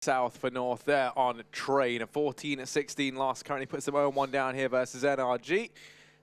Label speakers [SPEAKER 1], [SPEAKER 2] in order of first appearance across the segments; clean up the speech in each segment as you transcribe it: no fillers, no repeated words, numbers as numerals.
[SPEAKER 1] South for North there on train. A 14-16 loss currently puts them 0-1 down here versus NRG.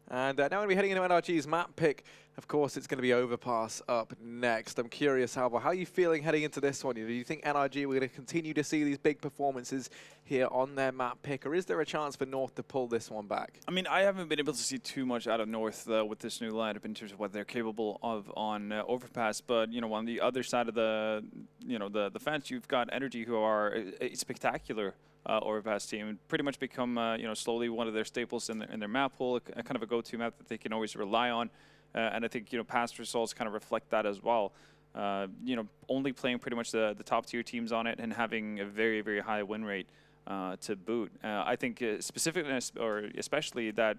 [SPEAKER 1] And now we're going to be heading into NRG's map pick. Of course, it's going to be overpass up next. I'm curious, Halvor, how are you feeling heading into this one? Do you think NRG we're going to continue to see these big performances here on their map pick, or is there a chance for North to pull this one back?
[SPEAKER 2] I mean, I haven't been able to see too much out of North with this new lineup in terms of what they're capable of on overpass. But on the other side of the the fence, you've got NRG, who are a spectacular overpass team, pretty much become slowly one of their staples in their map pool, a kind of a go-to map that they can always rely on. And I think past results kind of reflect that as well. Only playing pretty much the top tier teams on it and having a very, very high win rate to boot. I think specifically, or especially that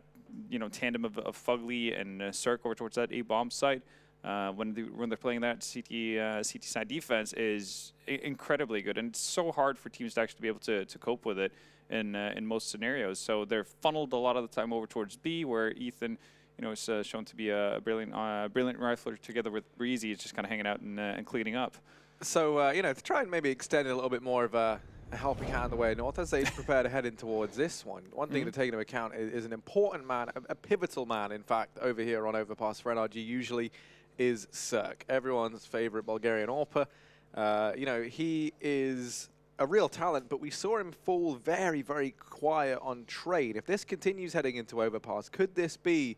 [SPEAKER 2] tandem of Fugly and Cirque over towards that A bomb site when they're playing that CT side defense is incredibly good, and it's so hard for teams to actually be able to cope with it in most scenarios. So they're funneled a lot of the time over towards B, where Ethan is shown to be a brilliant rifler together with Breezy. It's just kind of hanging out and cleaning up.
[SPEAKER 1] So, to try and maybe extend a little bit more of a helping hand the way North as they prepare to head in towards this one. One thing to take into account is an important man, a pivotal man, in fact, over here on Overpass for NRG usually is Cirque, everyone's favorite Bulgarian AWPer. He is a real talent, but we saw him fall very, very quiet on trade. If this continues heading into Overpass, could this be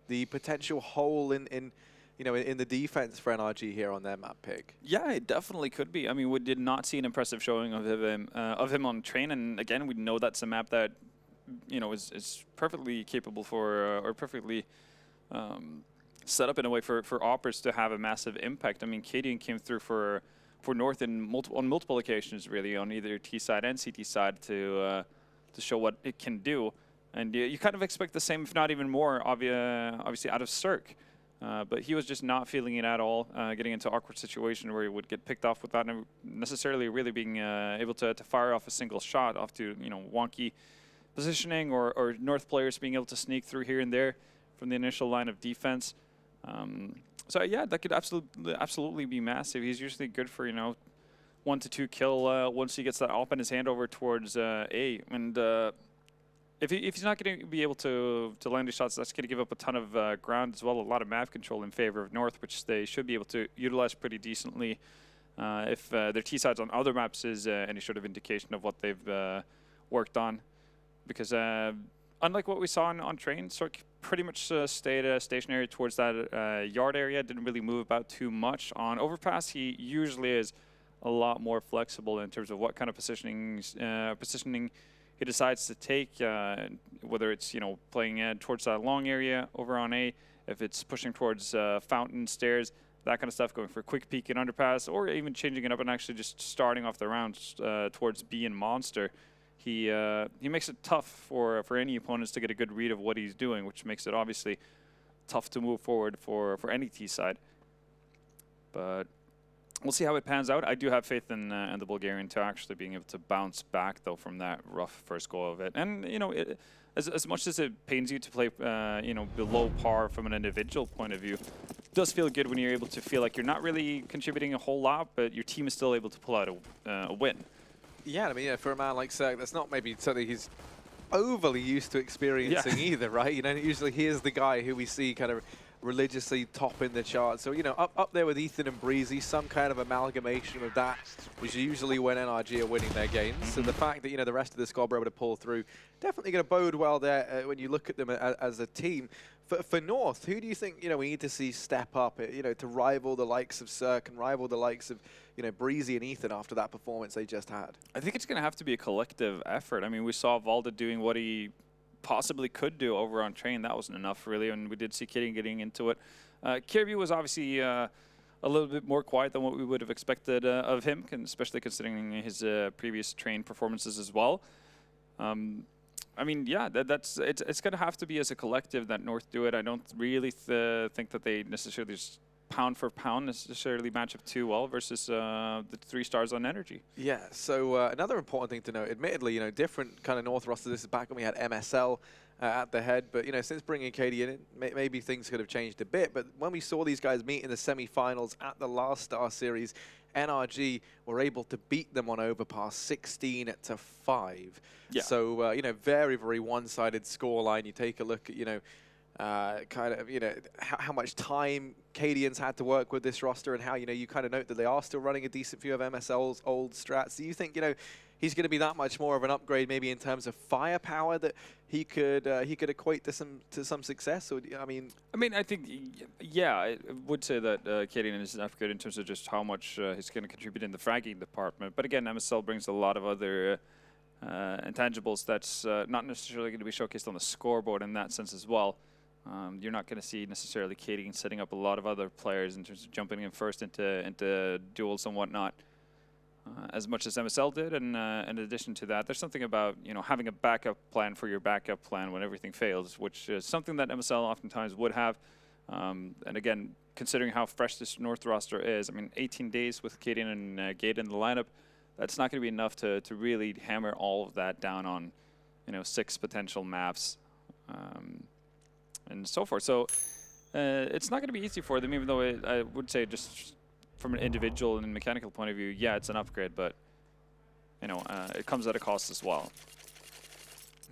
[SPEAKER 1] the potential hole in the defense for NRG here on their map pick?
[SPEAKER 2] Yeah, it definitely could be. I mean, we did not see an impressive showing of him on train, and again, we know that's a map that is perfectly capable for or perfectly set up in a way for AWPers to have a massive impact. I mean, Cadian came through for North on multiple occasions, really, on either T side and CT side to show what it can do. And you kind of expect the same, if not even more, obviously out of Cirque. But he was just not feeling it at all, getting into an awkward situation where he would get picked off without necessarily really being able to fire off a single shot off to wonky positioning, or North players being able to sneak through here and there from the initial line of defense. So yeah, that could absolutely be massive. He's usually good for 1 to 2 kill once he gets that AWP in his hand over towards A. And if he's not going to be able to land his shots, that's going to give up a ton of ground as well, a lot of map control in favor of North, which they should be able to utilize pretty decently if their T sides on other maps is any sort of indication of what they've worked on. Because unlike what we saw on train, Cirque pretty much stayed stationary towards that yard area, didn't really move about too much. On overpass, he usually is a lot more flexible in terms of what kind of positioning he decides to take, whether it's playing towards that long area over on A, if it's pushing towards fountain, stairs, that kind of stuff, going for a quick peek in underpass, or even changing it up and actually just starting off the rounds towards B and Monster. He makes it tough for any opponents to get a good read of what he's doing, which makes it obviously tough to move forward for any T side. But we'll see how it pans out. I do have faith in the Bulgarian to actually being able to bounce back, though, from that rough first go of it. And as much as it pains you to play below par from an individual point of view, it does feel good when you're able to feel like you're not really contributing a whole lot, but your team is still able to pull out a win.
[SPEAKER 1] Yeah, I mean, for a man like Cirque, that's not maybe something he's overly used to experiencing either, right? Usually he is the guy who we see kind of religiously topping the chart. So, up there with Ethan and Breezy, some kind of amalgamation of that is usually when NRG are winning their games. So the fact that, the rest of the squad were able to pull through, definitely going to bode well there when you look at them as a team. For North, who do you think, we need to see step up, to rival the likes of Cirque and rival the likes of, Breezy and Ethan after that performance they just had?
[SPEAKER 2] I think it's going to have to be a collective effort. I mean, we saw Valda doing what he possibly could do over on train. That wasn't enough, really, and we did see Kitty getting into it. Kirby was obviously a little bit more quiet than what we would have expected of him, especially considering his previous train performances as well. I mean, yeah, it's going to have to be as a collective that North do it. I don't really think that they necessarily just pound for pound necessarily match up too well versus the 3 stars on NRG.
[SPEAKER 1] Yeah, so another important thing to note, admittedly, different kind of North roster. This is back when we had MSL at the head, but since bringing KD in, maybe things could have changed a bit. But when we saw these guys meet in the semi-finals at the last StarSeries, NRG were able to beat them on overpass 16-5.
[SPEAKER 2] Yeah.
[SPEAKER 1] So, you know, very, very one-sided scoreline. You take a look at, you know, kind of, you know, how much time Cadians had to work with this roster and how, you know, you kind of note that they are still running a decent few of MSL's old strats. Do you think, you know, he's going to be that much more of an upgrade maybe in terms of firepower that he could equate to some success? Or, I mean,
[SPEAKER 2] I think, yeah, I would say that Cadian is an upgrade in terms of just how much he's going to contribute in the fragging department. But again, MSL brings a lot of other intangibles that's not necessarily going to be showcased on the scoreboard in that sense as well. You're not going to see necessarily Cadian setting up a lot of other players in terms of jumping in first into duels and whatnot, as much as MSL did. And in addition to that, there's something about, you know, having a backup plan for your backup plan when everything fails, which is something that MSL oftentimes would have. And again, considering how fresh this North roster is, I mean, 18 days with Cadian and Gate in the lineup, that's not going to be enough to really hammer all of that down on, you know, 6 potential maps. And so forth. So it's not going to be easy for them, even though I would say just from an individual and mechanical point of view, yeah, it's an upgrade, but, you know, it comes at a cost as well.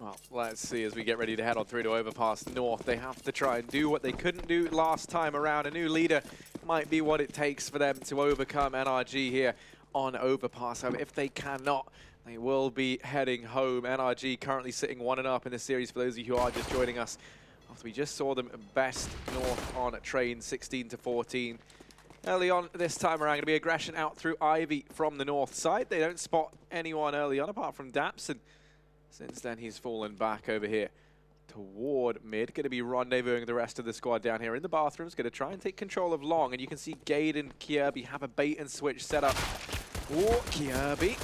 [SPEAKER 1] Well, let's see as we get ready to head on through to Overpass North. They have to try and do what they couldn't do last time around. A new leader might be what it takes for them to overcome NRG here on Overpass. However, if they cannot, they will be heading home. NRG currently sitting 1-up in the series for those of you who are just joining us. After we just saw them best North on a train, 16-14. Early on this time around, going to be aggression out through Ivy from the north side. They don't spot anyone early on apart from Daps, and since then he's fallen back over here toward mid. Going to be rendezvousing the rest of the squad down here in the bathrooms. Going to try and take control of Long, and you can see Gade and Kirby have a bait and switch set up for Kirby.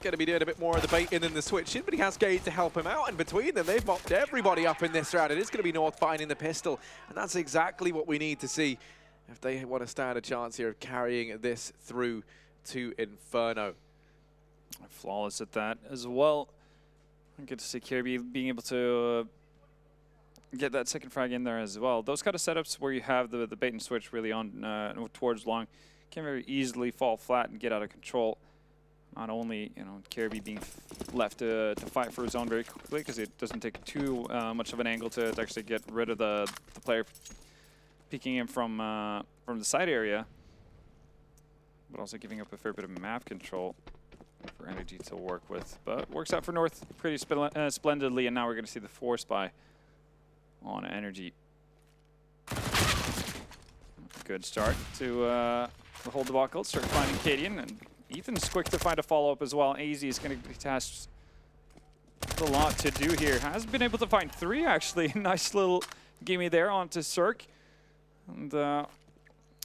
[SPEAKER 1] Going to be doing a bit more of the baiting than the switching, but he has Gade to help him out, and between them, they've mopped everybody up in this round. It is going to be North finding the pistol, and that's exactly what we need to see if they want to stand a chance here of carrying this through to Inferno.
[SPEAKER 2] Flawless at that as well. Good to see Kirby being able to get that second frag in there as well. Those kind of setups where you have the bait and switch really on towards Long can very easily fall flat and get out of control. Not only, you know, Kirby being left to fight for his own very quickly because it doesn't take too much of an angle to actually get rid of the player peeking him from the side area, but also giving up a fair bit of map control for NRG to work with. But works out for North pretty splendidly, and now we're going to see the force buy on NRG. Good start to the whole debacle. Start finding Cadian, and Ethan's quick to find a follow-up as well. AZ is going to be tasked with a lot to do here. Has been able to find 3, actually. Nice little gimme there onto Cirque. And that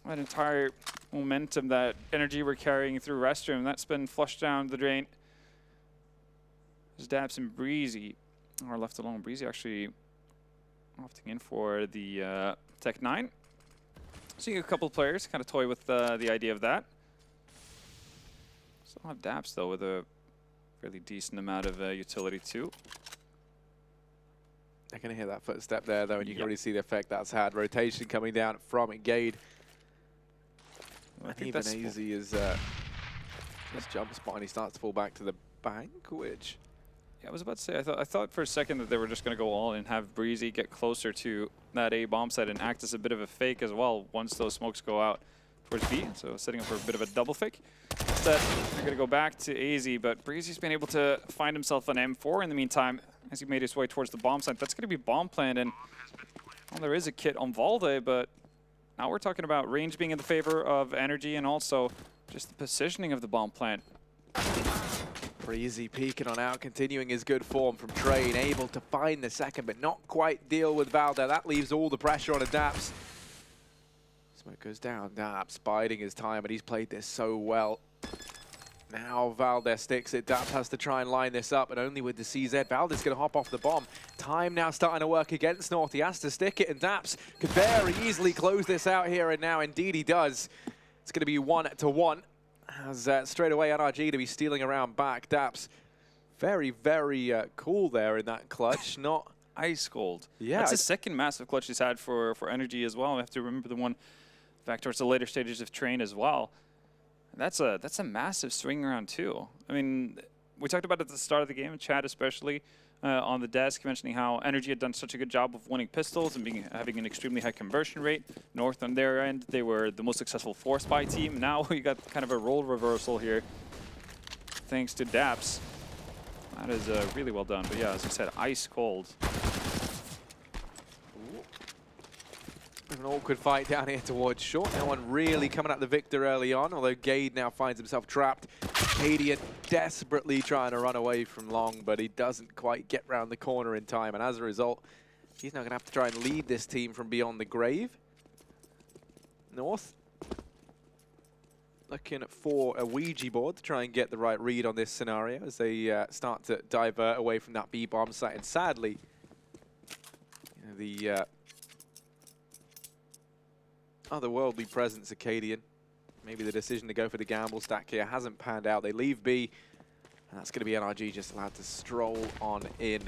[SPEAKER 2] entire momentum that NRG were carrying through Restroom, that's been flushed down the drain. As Daps and Breezy are left alone. Breezy actually opting in for the Tech 9. Seeing a couple players kind of toy with the idea of that. Still have Daps, though, with a fairly decent amount of utility, too.
[SPEAKER 1] They're going to hear that footstep there, though, and you can already see the effect that's had. Rotation coming down from Gade.
[SPEAKER 2] I think
[SPEAKER 1] even AZ is just jump spot, and he starts to fall back to the bank, which...
[SPEAKER 2] Yeah, I was about to say, I thought for a second that they were just going to go all in and have Breezy get closer to that A bomb site and act as a bit of a fake as well once those smokes go out towards B. So setting up for a bit of a double fake. Instead, they're going to go back to AZ, but Breezy's been able to find himself an M4 in the meantime as he made his way towards the bomb site. That's going to be bomb planned, and well, there is a kit on Valde, but now we're talking about range being in the favor of NRG and also just the positioning of the bomb plant.
[SPEAKER 1] Breezy peeking on out, continuing his good form from Train, able to find the second, but not quite deal with Valde. That leaves all the pressure on a Daps. Smoke goes down, Daps biding his time, but he's played this so well. Now Valde sticks it. Daps has to try and line this up, and only with the CZ. Valde's going to hop off the bomb. Time now starting to work against North. He has to stick it, and Daps could very easily close this out here, and now indeed he does. It's going to be 1-1. As straight away NRG to be stealing around back. Daps very, very cool there in that clutch. Not
[SPEAKER 2] ice cold.
[SPEAKER 1] Yeah,
[SPEAKER 2] that's the second massive clutch he's had for NRG as well. We have to remember the one back towards the later stages of Train as well. That's a massive swing around too. I mean, we talked about it at the start of the game, Chad especially, on the desk, mentioning how NRG had done such a good job of winning pistols and having an extremely high conversion rate. North on their end, they were the most successful 4-spy team. Now we got kind of a role reversal here, thanks to Daps. That is really well done. But yeah, as I said, ice cold.
[SPEAKER 1] An awkward fight down here towards short. No one really coming at the victor early on, although Gade now finds himself trapped. Cadian desperately trying to run away from long, but he doesn't quite get round the corner in time, and as a result, he's now going to have to try and lead this team from beyond the grave. North looking for a Ouija board to try and get the right read on this scenario as they start to divert away from that B-bomb site, and sadly, the otherworldly presence of Cadian. Maybe the decision to go for the gamble stack here hasn't panned out. They leave B, and that's going to be NRG just allowed to stroll on in.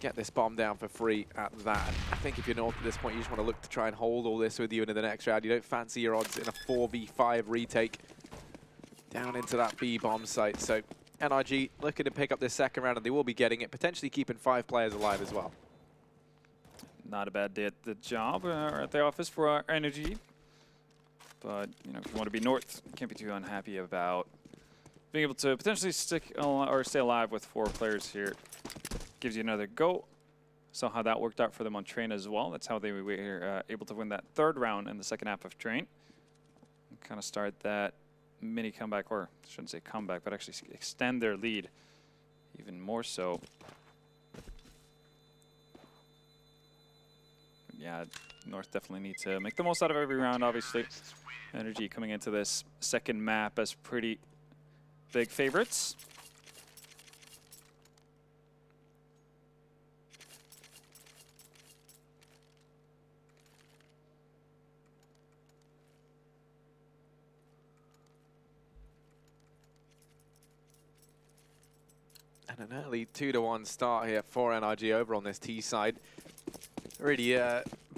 [SPEAKER 1] Get this bomb down for free at that. I think if you're North at this point, you just want to look to try and hold all this with you into the next round. You don't fancy your odds in a 4v5 retake down into that B bomb site. So NRG looking to pick up this second round, and they will be getting it, potentially keeping 5 players alive as well.
[SPEAKER 2] Not a bad day at the job or at the office for our NRG. But, you know, if you want to be North, you can't be too unhappy about being able to potentially stick or stay alive with 4 players here. Gives you another go. Saw how that worked out for them on Train as well. That's how they were able to win that 3rd round in the second half of Train. And kind of start that mini comeback, or I shouldn't say comeback, but actually extend their lead even more so. Yeah, North definitely need to make the most out of every round, obviously. NRG coming into this second map as pretty big favorites.
[SPEAKER 1] And an early 2-1 start here for NRG over on this T side. Really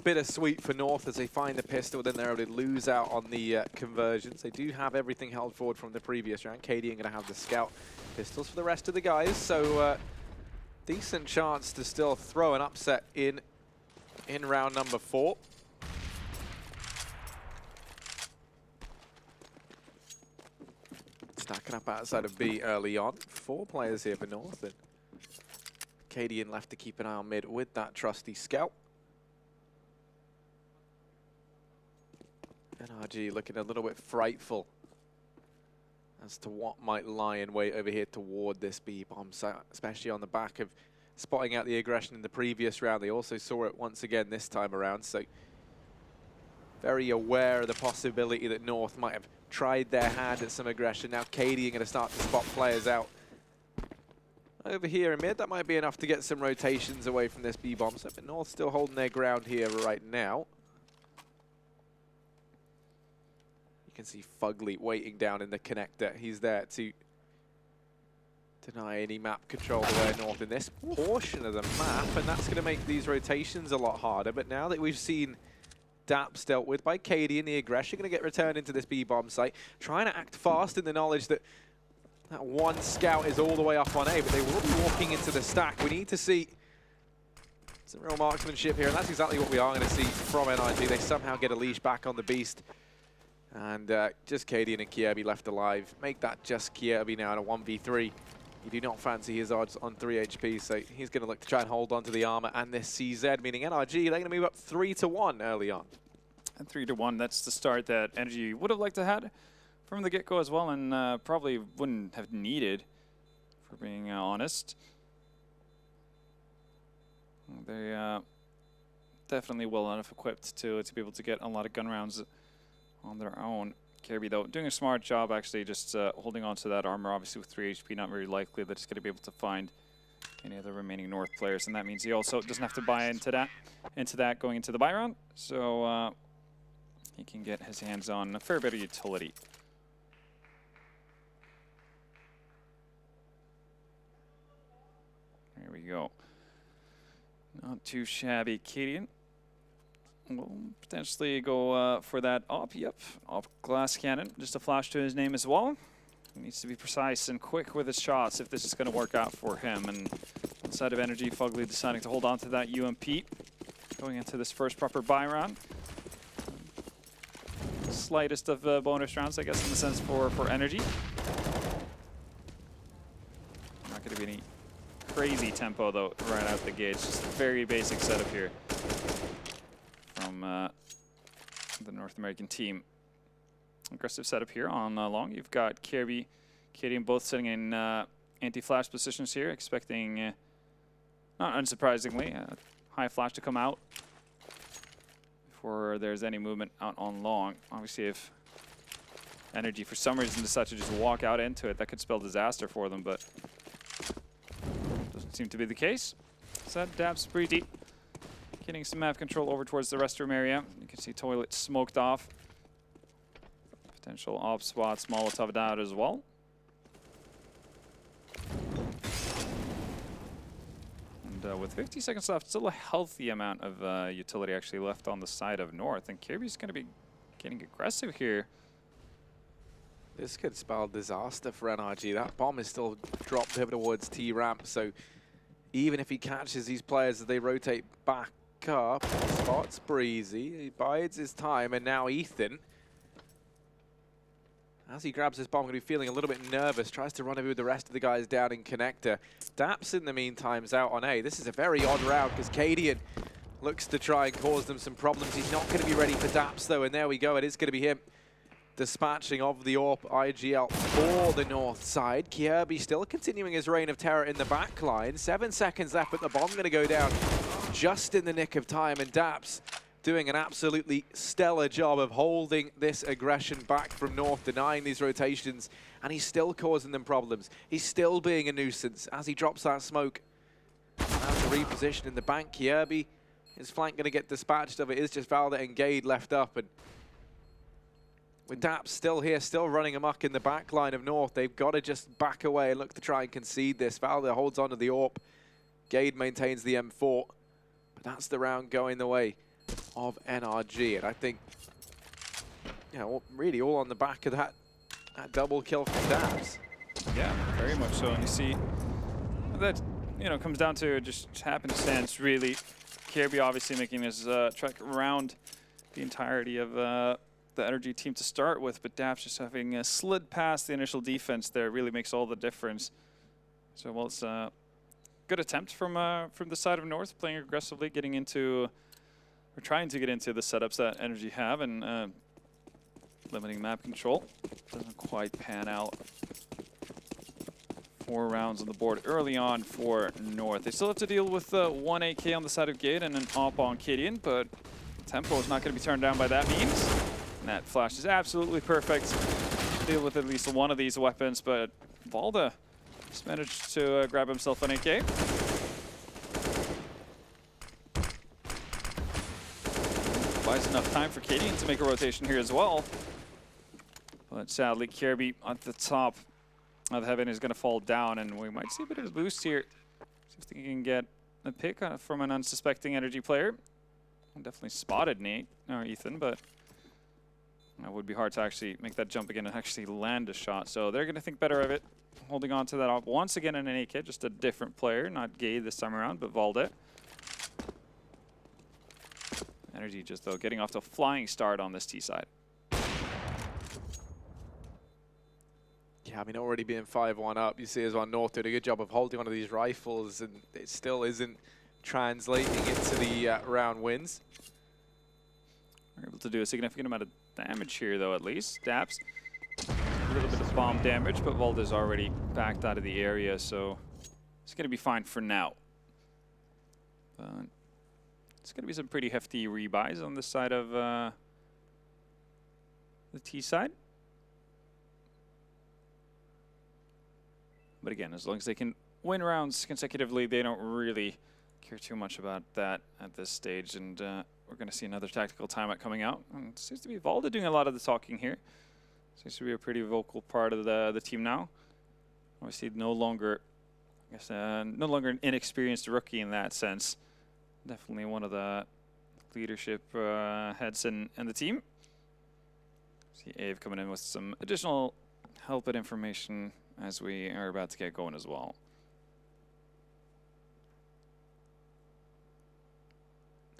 [SPEAKER 1] bittersweet for North as they find the pistol, then they're able to lose out on the conversions. They do have everything held forward from the previous round. Cadian going to have the scout pistols for the rest of the guys, so decent chance to still throw an upset in round number 4. Stacking up outside of B early on. 4 players here for North, and Cadian left to keep an eye on mid with that trusty scout. NRG looking a little bit frightful as to what might lie in wait over here toward this B-bomb site, especially on the back of spotting out the aggression in the previous round. They also saw it once again this time around, so very aware of the possibility that North might have tried their hand at some aggression. Now Cadian going to start to spot players out over here in mid. That might be enough to get some rotations away from this B-bomb site, but North still holding their ground here right now. You can see Fugly waiting down in the connector. He's there to deny any map control to their North in this portion of the map, and that's going to make these rotations a lot harder. But now that we've seen Daps dealt with by Cadian, the aggression going to get returned into this B-bomb site, trying to act fast in the knowledge that that one scout is all the way up on A, but they will be walking into the stack. We need to see some real marksmanship here, and that's exactly what we are going to see from NRG. They somehow get a leash back on the beast. And just Cadian and Kierby left alive. Make that just Kierby now in a 1v3. You do not fancy his odds on 3 HP, so he's going to look to try and hold on to the armor and this CZ, meaning NRG, they're going to move up 3-1 early on.
[SPEAKER 2] And 3-1, that's the start that NRG would have liked to have from the get-go as well, and probably wouldn't have needed, for being honest. They definitely well enough equipped to be able to get a lot of gun rounds on their own. Kirby, though, doing a smart job, actually, just holding on to that armor. Obviously, with 3 HP, not very likely that he's going to be able to find any of the remaining North players, and that means he also doesn't have to buy into that going into the buy round, so he can get his hands on a fair bit of utility. There we go. Not too shabby, Cadian. will potentially go for that op. Yep, op glass cannon. Just a flash to his name as well. He needs to be precise and quick with his shots if this is going to work out for him. And inside of NRG, Fugly deciding to hold on to that UMP. Going into this first proper buy round. Slightest of bonus rounds, I guess, in the sense for NRG. Not going to be any crazy tempo, though, right out the gate. It's just a very basic setup here from the North American team. Aggressive setup here on long. You've got Kirby, Katie, both sitting in anti-flash positions here, expecting, not unsurprisingly, high flash to come out before there's any movement out on long. Obviously, if NRG for some reason decide to just walk out into it, that could spell disaster for them, but doesn't seem to be the case. So that dabs pretty deep. Getting some map control over towards the restroom area. You can see toilet smoked off. Potential op spots, Molotov out as well. And with 50 seconds left, still a healthy amount of utility actually left on the side of North. And Kirby's going to be getting aggressive here.
[SPEAKER 1] This could spell disaster for NRG. That bomb is still dropped over towards T-ramp, so even if he catches these players as they rotate back up, spots Breezy, he bides his time, and now Ethan, as he grabs his bomb, going to be feeling a little bit nervous, tries to run over with the rest of the guys down in connector. Daps, in the meantime, is out on A. This is a very odd round because Cadian looks to try and cause them some problems. He's not going to be ready for Daps, though, and there we go. It is going to be him dispatching of the AWP IGL for the North side. Kirby still continuing his reign of terror in the back line. 7 seconds left, but the bomb going to go down just in the nick of time, and Daps doing an absolutely stellar job of holding this aggression back from North, denying these rotations, and he's still causing them problems. He's still being a nuisance as he drops that smoke. Has to reposition in the bank. Kirby, his flank going to get dispatched of it. Is just Valda and Gade left up, and with Daps still here, still running amok in the back line of North, they've got to just back away and look to try and concede this. Valda holds on to the AWP. Gade maintains the M4, but that's the round going the way of NRG, and I think, you know, really all on the back of that double kill from Daps.
[SPEAKER 2] Yeah, very much so. And you see that, you know, comes down to just happenstance, really. Kirby obviously making his trek around the entirety of the NRG team to start with, but Daps just having slid past the initial defense there really makes all the difference. So, well, it's a good attempt from the side of North, playing aggressively, getting into, or trying to get into the setups that NRG have, and limiting map control. Doesn't quite pan out. 4 rounds on the board early on for North. They still have to deal with 1 AK on the side of Gate and an op on Kidian, but tempo is not going to be turned down by that means. And that flash is absolutely perfect. Deal with at least one of these weapons, but Valda just managed to grab himself an AK. Buys enough time for Katie to make a rotation here as well. But sadly, Kirby at the top of heaven is going to fall down, and we might see a bit of a boost here. See if they can get a pick from an unsuspecting NRG player. Definitely spotted Nate or Ethan, but it would be hard to actually make that jump again and actually land a shot. So they're going to think better of it, holding on to that op once again in an AK, just a different player, not Gay this time around, but Valde. NRG just, though, getting off to a flying start on this T side.
[SPEAKER 1] Yeah, I mean, already being 5-1 up, you see as well North did a good job of holding onto these rifles, and it still isn't translating into the round wins.
[SPEAKER 2] We're able to do a significant amount of damage here, though, at least. Daps, a little bit of bomb damage, but Valde's already backed out of the area, so it's going to be fine for now. It's going to be some pretty hefty rebuys on this side of the T side. But again, as long as they can win rounds consecutively, they don't really care too much about that at this stage. And we're going to see another tactical timeout coming out. And it seems to be Valde doing a lot of the talking here. Seems to be a pretty vocal part of the team now. Obviously, no longer, I guess, no longer an inexperienced rookie in that sense. Definitely one of the leadership heads and the team. See Ave coming in with some additional help and information as we are about to get going as well.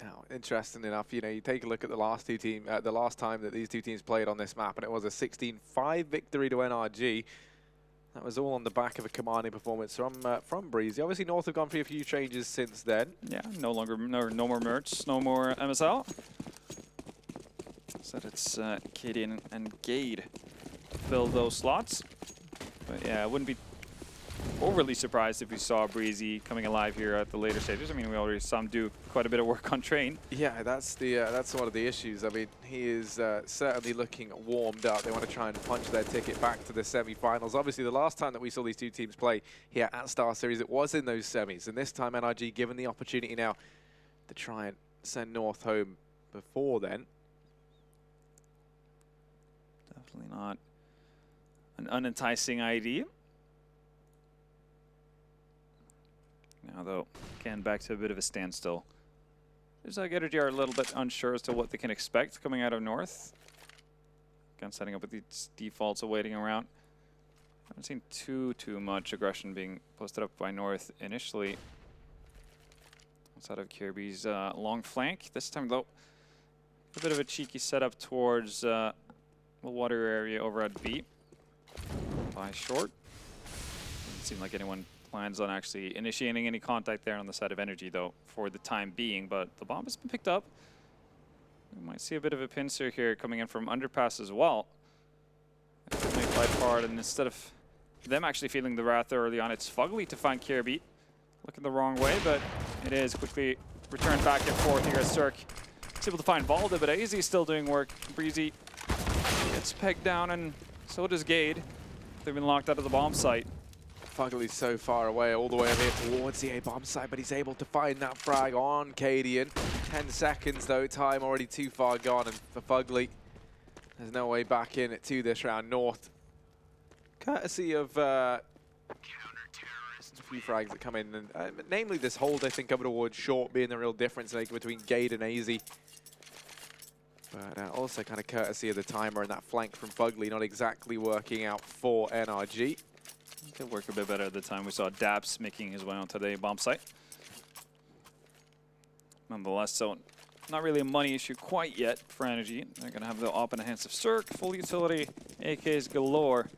[SPEAKER 1] Now, interesting enough, you know, you take a look at the last time that these two teams played on this map, and it was a 16-5 victory to NRG. That was all on the back of a commanding performance from Breezy. Obviously, North have gone through a few changes since then.
[SPEAKER 2] Yeah, no more Mertz, no more MSL. So it's Katie and Gade fill those slots. But yeah, I wouldn't be overly surprised if we saw Breezy coming alive here at the later stages. I mean, we already saw him do quite a bit of work on train.
[SPEAKER 1] Yeah, that's one of the issues. I mean, he is certainly looking warmed up. They want to try and punch their ticket back to the semi-finals. Obviously, the last time that we saw these two teams play here at StarSeries, it was in those semis. And this time, NRG given the opportunity now to try and send North home before then.
[SPEAKER 2] Definitely not an unenticing idea. Now, though, again, back to a bit of a standstill. There's like NRG are a little bit unsure as to what they can expect coming out of North. Again, setting up with these defaults of waiting around. Haven't seen too much aggression being posted up by North initially. Outside of Kirby's long flank. This time, though, a bit of a cheeky setup towards the water area over at B. By short. Doesn't seem like anyone plans on actually initiating any contact there on the side of NRG, though, for the time being. But the bomb has been picked up. We might see a bit of a pincer here coming in from underpass as well. They fight hard, and instead of them actually feeling the wrath early on, it's Fugly to find Kirby. Looking the wrong way, but it is quickly returned back and forth here as Cirque. It's able to find Valda, but AZ still doing work. Breezy gets pegged down, and so does Gade. They've been locked out of the bomb site.
[SPEAKER 1] Fugly's so far away, all the way over here towards the A-bomb site, but he's able to find that frag on Cadian. 10 seconds though, time already too far gone, and for Fugly, there's no way back in it to this round. North, courtesy of a few frags that come in, and namely this hold, I think, over towards short being the real difference maker between Gade and AZ. But also kind of courtesy of the timer and that flank from Fugly not exactly working out for NRG.
[SPEAKER 2] Could work a bit better at the time. We saw Daps making his way onto the bomb site. Nonetheless, so not really a money issue quite yet for NRG. They're going to have the op in the hands of Cirque, full utility, AKs galore.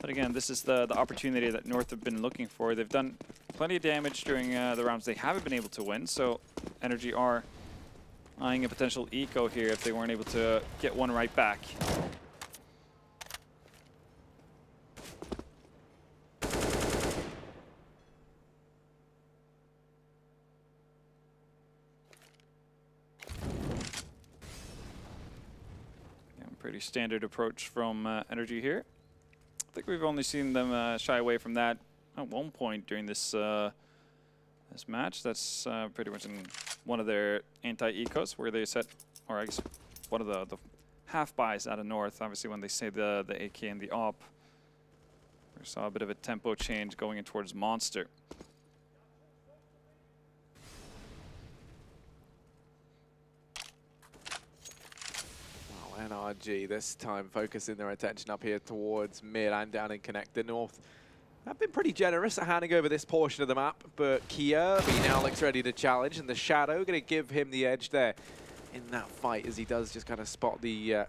[SPEAKER 2] But again, this is the opportunity that North have been looking for. They've done plenty of damage during the rounds they haven't been able to win, so NRG are eyeing a potential eco here if they weren't able to get one right back. Pretty standard approach from NRG here. I think we've only seen them shy away from that at one point during this this match. That's pretty much in one of their anti-ecos where they set, or I guess one of the half buys out of North. Obviously, when they say the AK and the op, we saw a bit of a tempo change going in towards Monster.
[SPEAKER 1] NRG this time focusing their attention up here towards mid and down in connector. North have been pretty generous at handing over this portion of the map, but Kirby now looks ready to challenge, and the Shadow going to give him the edge there in that fight as he does just kind of spot the, as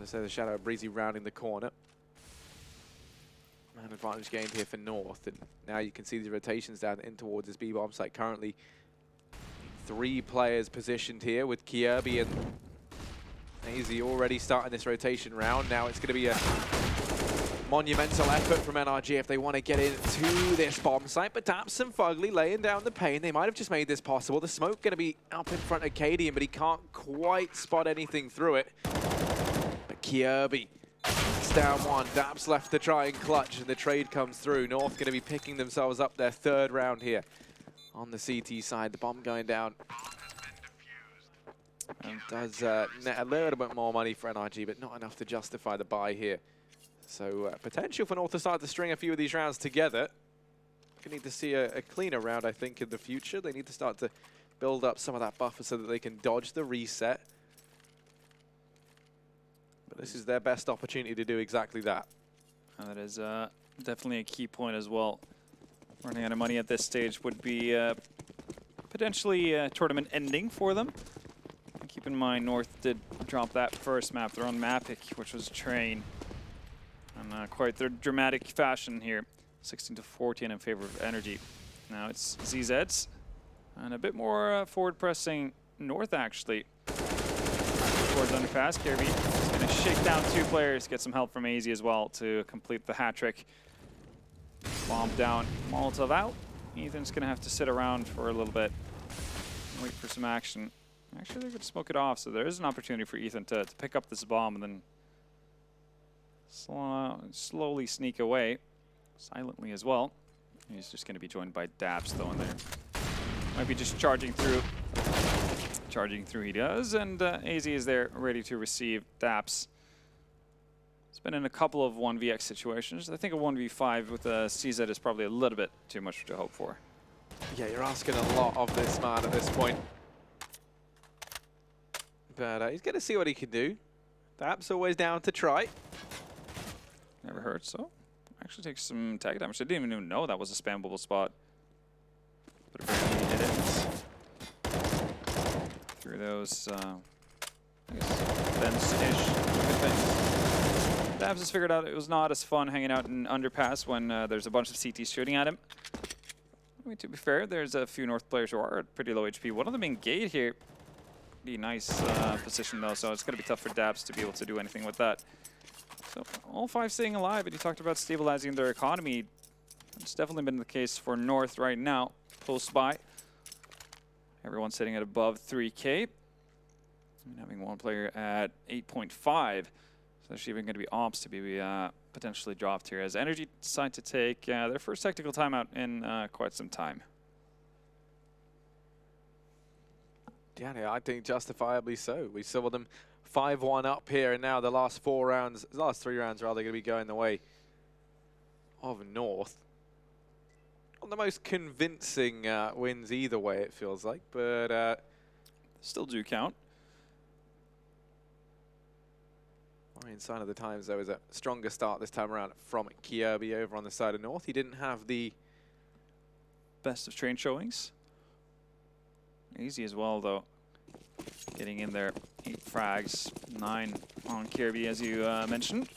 [SPEAKER 1] I say, the Shadow of Breezy rounding the corner. Man advantage gained here for North, and now you can see the rotations down in towards this B-bomb site. Currently 3 players positioned here with Kirby and AZ already starting this rotation round. Now it's going to be a monumental effort from NRG if they want to get into this bomb site. But Daps and Fugly laying down the pain. They might have just made this possible. The smoke going to be up in front of Cadian, but he can't quite spot anything through it. But Kirby is down one. Daps left to try and clutch, and the trade comes through. North going to be picking themselves up their 3rd round here on the CT side. The bomb going down. And does net a little bit more money for NRG, but not enough to justify the buy here. So potential for North to start to string a few of these rounds together. We need to see a cleaner round, I think, in the future. They need to start to build up some of that buffer so that they can dodge the reset. But this is their best opportunity to do exactly that.
[SPEAKER 2] And that is definitely a key point as well. Running out of money at this stage would be potentially a tournament ending for them. And keep in mind, North did drop that first map. They're on Mapic, which was Train. And quite the dramatic fashion here. 16-14 in favor of NRG. Now it's ZZs. And a bit more forward pressing North, actually. Towards underpass. Kirby is going to shake down 2 players, get some help from AZ as well to complete the hat trick. Bomb down, Molotov out. Ethan's going to have to sit around for a little bit. Wait for some action. Actually, they're going to smoke it off, so there is an opportunity for Ethan to pick up this bomb and then slowly sneak away. Silently as well. He's just going to be joined by Daps, though, in there. Might be just charging through. Charging through he does, and AZ is there ready to receive Daps. It's been in a couple of 1vx situations. I think a 1v5 with a CZ is probably a little bit too much to hope for.
[SPEAKER 1] Yeah, you're asking a lot of this man at this point. But he's going to see what he can do. Daps always down to try.
[SPEAKER 2] Never hurts, so actually takes some tag damage. I didn't even know that was a spammable spot. But apparently he did it. Through those, I guess, fence-ish things. Dabs has figured out it was not as fun hanging out in underpass when there's a bunch of CTs shooting at him. I mean, to be fair, there's a few North players who are at pretty low HP. One of them in gate here. Pretty nice position, though, so it's going to be tough for Dabs to be able to do anything with that. So all 5 staying alive, and you talked about stabilizing their economy. It's definitely been the case for North right now, close by. Everyone's sitting at above 3K. And having one player at 8.5. So there's even going to be ops to be potentially dropped here as NRG decide to take their first tactical timeout in quite some time.
[SPEAKER 1] Yeah, I think justifiably so. We saw them 5-1 up here, and now the last 3 rounds rather, going to be going the way of North. Not the most convincing wins either way, it feels like, but
[SPEAKER 2] still do count.
[SPEAKER 1] In sign of the times, there was a stronger start this time around from Kirby over on the side of North. He didn't have the
[SPEAKER 2] best of train showings. Easy as well, though. Getting in there, 8 frags, 9 on Kirby, as you mentioned.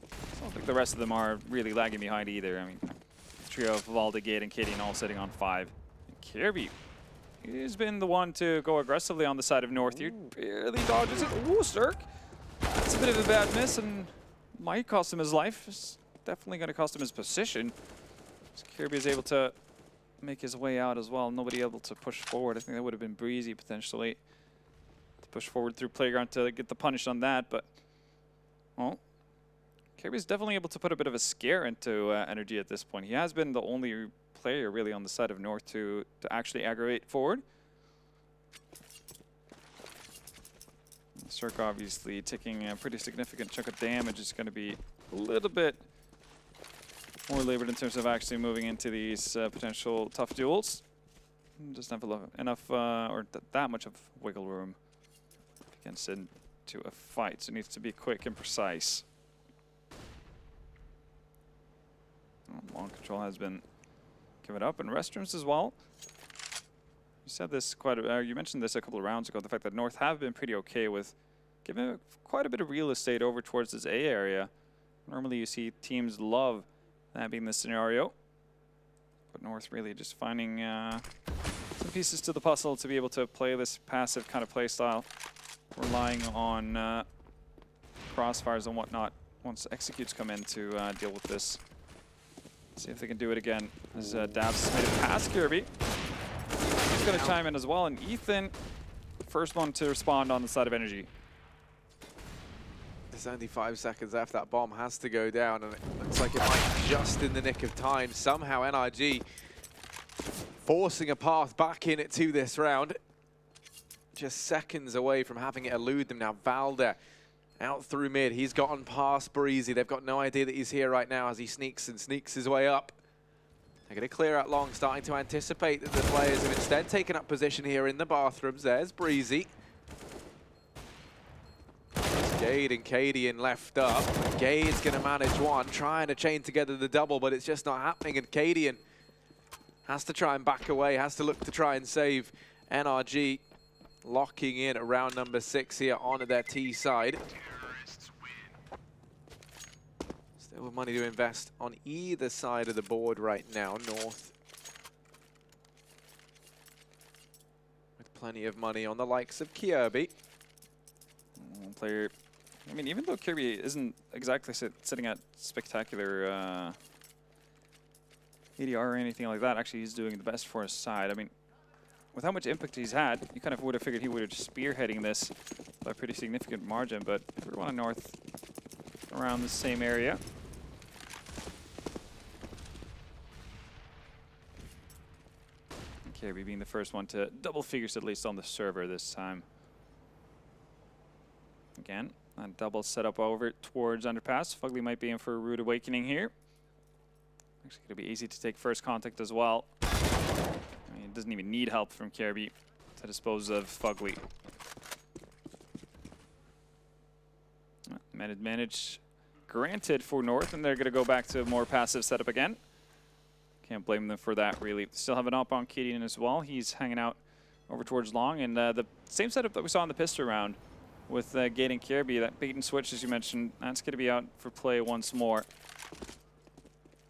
[SPEAKER 2] I don't think the rest of them are really lagging behind either. I mean, trio of Valde, Gate, and Katie all sitting on 5. And Kirby, he's been the one to go aggressively on the side of North here. Barely dodges it. Ooh, Sturk. That's a bit of a bad miss and might cost him his life. It's definitely going to cost him his position. So Kirby is able to make his way out as well. Nobody able to push forward. I think that would have been breezy potentially to push forward through playground to get the punish on that. But, well, Kirby's definitely able to put a bit of a scare into NRG at this point. He has been the only player really on the side of North to actually aggravate forward. Cirque obviously taking a pretty significant chunk of damage. Is going to be a little bit more labored in terms of actually moving into these potential tough duels. Doesn't have enough or that much of wiggle room against into a fight, so it needs to be quick and precise. Long control has been given up, and restrooms as well. You said this you mentioned this a couple of rounds ago, the fact that North have been pretty okay with giving quite a bit of real estate over towards this A area. Normally you see teams love that being the scenario, but North really just finding some pieces to the puzzle to be able to play this passive kind of play style, relying on crossfires and whatnot once executes come in to deal with this. See if they can do it again. As Dabs made it past Kirby. He's going to chime in as well, and Ethan, first one to respond on the side of NRG.
[SPEAKER 1] There's only 5 seconds left. That bomb has to go down, and it looks like it might be just in the nick of time. Somehow NRG forcing a path back in it to this round. Just seconds away from having it elude them now. Valde out through mid. He's gotten past Breezy. They've got no idea that he's here right now as he sneaks his way up. They're going to clear out long, starting to anticipate that the players have instead taken up position here in the bathrooms. There's Breezy. Gade and Cadian left up. Gade's going to manage one, trying to chain together the double, but it's just not happening. And Cadian has to try and back away, has to look to try and save NRG, locking in at round number 6 here on their T side. Still with money to invest on either side of the board right now. North with plenty of money on the likes of Kirby.
[SPEAKER 2] Player, I mean, even though Kirby isn't exactly sitting at spectacular ADR or anything like that, actually he's doing the best for his side. I mean, with how much impact he's had, you kind of would have figured he would have spearheading this by a pretty significant margin, but everyone in North around the same area. And Kirby being the first one to double figures at least on the server this time. Again, a double setup over towards underpass. Fugly might be in for a rude awakening here. Actually going to be easy to take first contact as well. I mean, it doesn't even need help from Kirby to dispose of Fugly. Man advantage granted for North, and they're going to go back to a more passive setup again. Can't blame them for that, really. Still have an up on Cadian as well. He's hanging out over towards long, and the same setup that we saw in the pistol round with Gade and Kirby, that bait and switch, as you mentioned, that's going to be out for play once more.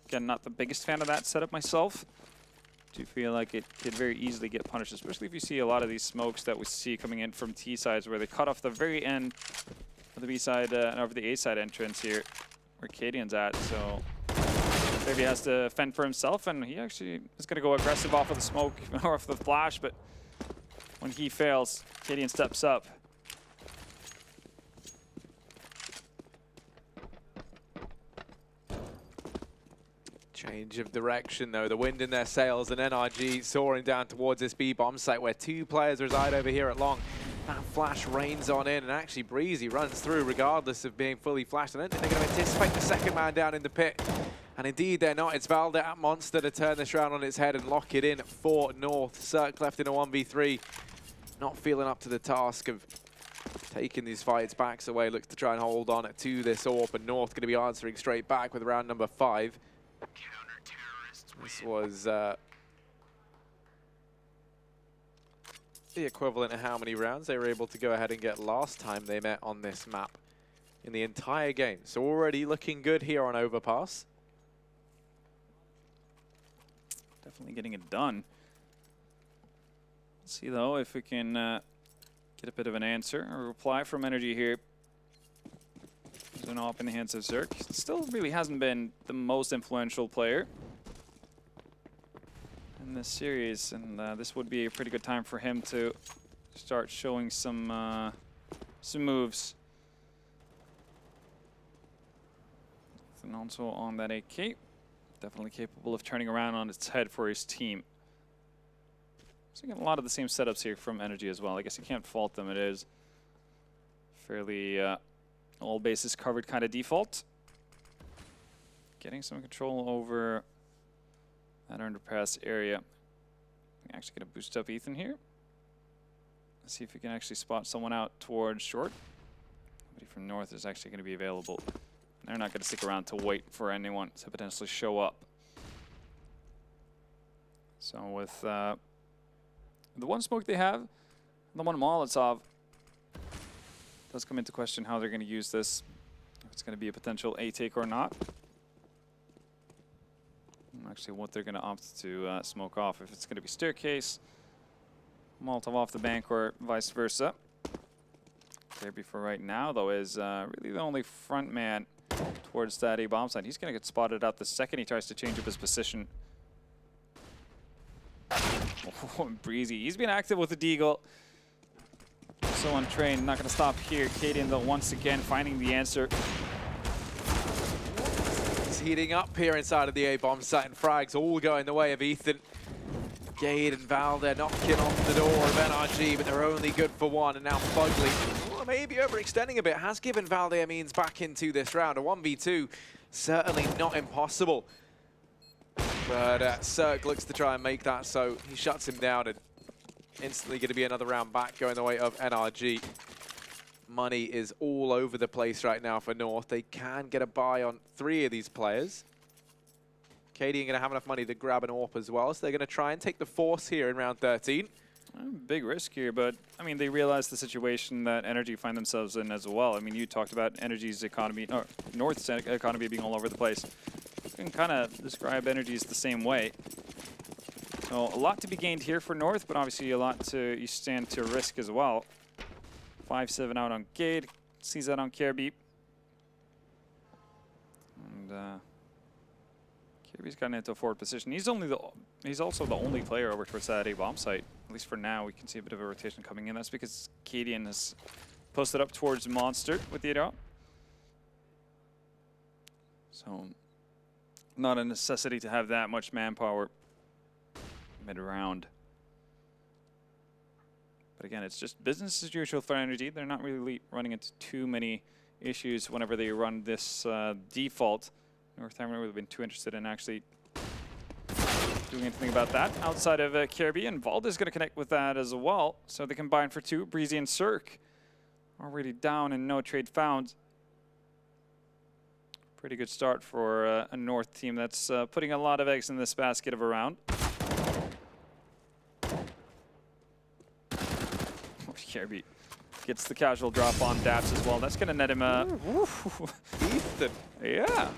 [SPEAKER 2] Again, not the biggest fan of that setup myself. Do feel like it could very easily get punished, especially if you see a lot of these smokes that we see coming in from T sides where they cut off the very end of the B side and over the A side entrance here, where Cadian's at. So Kirby has to fend for himself, and he actually is going to go aggressive off of the smoke or off the flash, but when he fails, Cadian steps up.
[SPEAKER 1] Change of direction though, the wind in their sails, and NRG soaring down towards this B-bomb site where 2 players reside over here at long. That flash rains on in, and actually Breezy runs through regardless of being fully flashed. I don't think they're going to anticipate the second man down in the pit. And indeed they're not. It's Valde at Monster to turn this round on its head and lock it in for North. Cirque left in a 1v3. Not feeling up to the task of taking these fights, backs away, looks to try and hold on to this AWP, and North going to be answering straight back with round number 5. This was the equivalent of how many rounds they were able to go ahead and get last time they met on this map in the entire game. So already looking good here on overpass.
[SPEAKER 2] Definitely getting it done. Let's see though if we can get a bit of an answer, a reply from NRG here. There's an AWP in the hands of Zerk. Still really hasn't been the most influential player in this series, and this would be a pretty good time for him to start showing some moves. And also on that AK, definitely capable of turning around on its head for his team. So you get a lot of the same setups here from NRG as well. I guess you can't fault them. It is fairly all bases covered kind of default. Getting some control over that underpass area. I'm actually going to boost up Ethan here. Let's see if we can actually spot someone out towards short. Somebody from North is actually going to be available. They're not going to stick around to wait for anyone to potentially show up. So with the one smoke they have, the one Molotov, does come into question how they're going to use this. If it's going to be a potential A take or not. And actually what they're going to opt to smoke off. If it's going to be staircase, Molotov off the bank, or vice versa. Kirby for right now though is really the only front man towards that A bomb site. He's going to get spotted out the second he tries to change up his position. Oh, Breezy. He's been active with the Deagle. So untrained, not going to stop here. Cadian though once again finding the answer.
[SPEAKER 1] It's heating up here inside of the A-bomb site, and frags all going the way of Ethan. Gade and Valde knocking on the door of NRG, but they're only good for one, and now Fugly, well, maybe overextending a bit, has given Valde a means back into this round. A 1v2, certainly not impossible. But Cirque looks to try and make that, so he shuts him down, and instantly going to be another round back going the way of NRG. Money is all over the place right now for North. They can get a buy on 3 of these players. Katie ain't going to have enough money to grab an AWP as well, so they're going to try and take the force here in round 13.
[SPEAKER 2] Big risk here, but I mean, they realize the situation that NRG find themselves in as well. I mean, you talked about NRG's economy, or North's economy being all over the place. You can kind of describe NRG's the same way. So a lot to be gained here for North, but obviously a lot to you stand to risk as well. 5-7 out on Gade, sees that on Kirby. And Kirby's gotten into a forward position. He's also the only player over towards that A bomb site. At least for now, we can see a bit of a rotation coming in. That's because Cadian has posted up towards Monster with the 8-out. So not a necessity to have that much manpower mid-round. But again, it's just business as usual for NRG. They're not really running into too many issues whenever they run this default. North haven't really been too interested in actually doing anything about that outside of Kirby, and Valda's going to connect with that as well. So they combine for 2. Breezy and Cirque already down and no trade found. Pretty good start for a North team that's putting a lot of eggs in this basket of a round. Kirby gets the casual drop on Daps as well. That's going to net him
[SPEAKER 1] Ethan.
[SPEAKER 2] Yeah.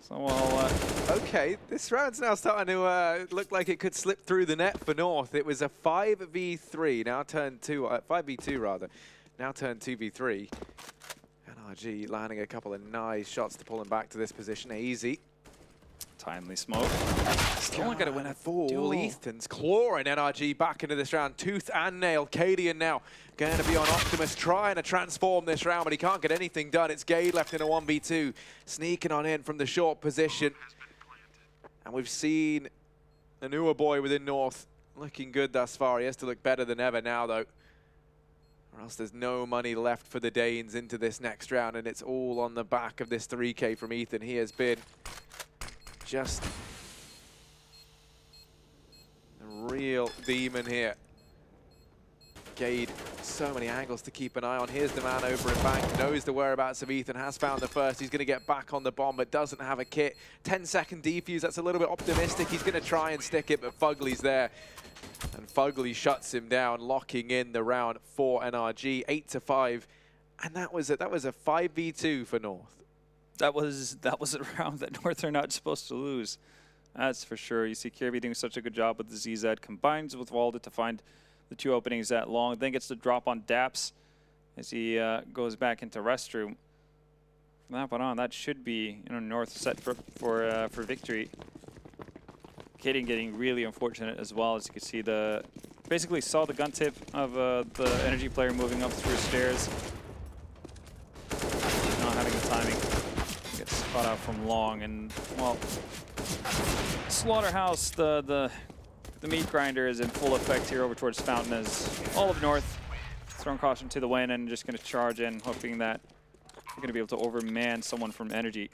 [SPEAKER 2] So, well,
[SPEAKER 1] okay, this round's now starting to look like it could slip through the net for North. It was a 5v3, now turned 5v2 rather, now turned 2v3. NRG landing a couple of nice shots to pull him back to this position. Easy.
[SPEAKER 2] Timely smoke.
[SPEAKER 1] Still going to win a full. Ethan's clawing NRG back into this round, tooth and nail. Cadian now going to be on Optimus, trying to transform this round, but he can't get anything done. It's Gade left in a 1v2, sneaking on in from the short position. And we've seen a newer boy within North looking good thus far. He has to look better than ever now, though, or else there's no money left for the Danes into this next round, and it's all on the back of this 3K from Ethan. He has been just a real demon here. Gade, so many angles to keep an eye on. Here's the man over in bank, knows the whereabouts of Ethan, has found the first. He's going to get back on the bomb, but doesn't have a kit. 10-second defuse, that's a little bit optimistic. He's going to try and stick it, but Fugly's there. And Fugly shuts him down, locking in the round for NRG, 8-5. And that was a 5v2 for North.
[SPEAKER 2] That was a round that North are not supposed to lose. That's for sure. You see Kirby doing such a good job with the ZZ, combines with Valda to find the 2 openings that long, then gets the drop on Daps as he goes back into restroom. From that point on, that should be North set for victory. Kaden getting really unfortunate as well, as you can see basically saw the gun tip of the energy player moving up through stairs. Not having the timing. Gets caught out from long, and well, Slaughterhouse, the meat grinder is in full effect here over towards Fountain, as all of North throwing caution to the wind and just going to charge in, hoping that they're going to be able to overman someone from Energy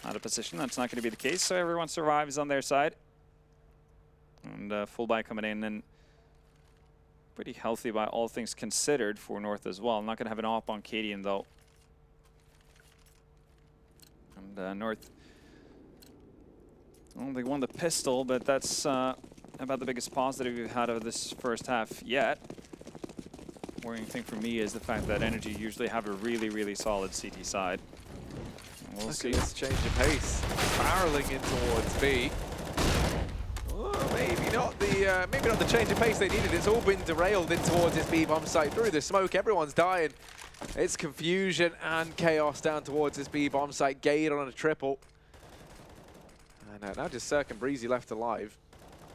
[SPEAKER 2] out of position. That's not going to be the case, so everyone survives on their side. And full buy coming in, and pretty healthy by all things considered for North as well. I'm not going to have an op on Cadian though. And North, well, they won the pistol, but that's about the biggest positive we've had of this first half yet. Worrying thing for me is the fact that Energy usually have a really, really solid CT side. And we'll see.
[SPEAKER 1] Let's change the pace. Barreling in towards B. Oh, maybe not the change of pace they needed. It's all been derailed in towards this B bomb site. Through the smoke, everyone's dying. It's confusion and chaos down towards this B bomb site. Gade on a triple. And now just Cirque and Breezy left alive.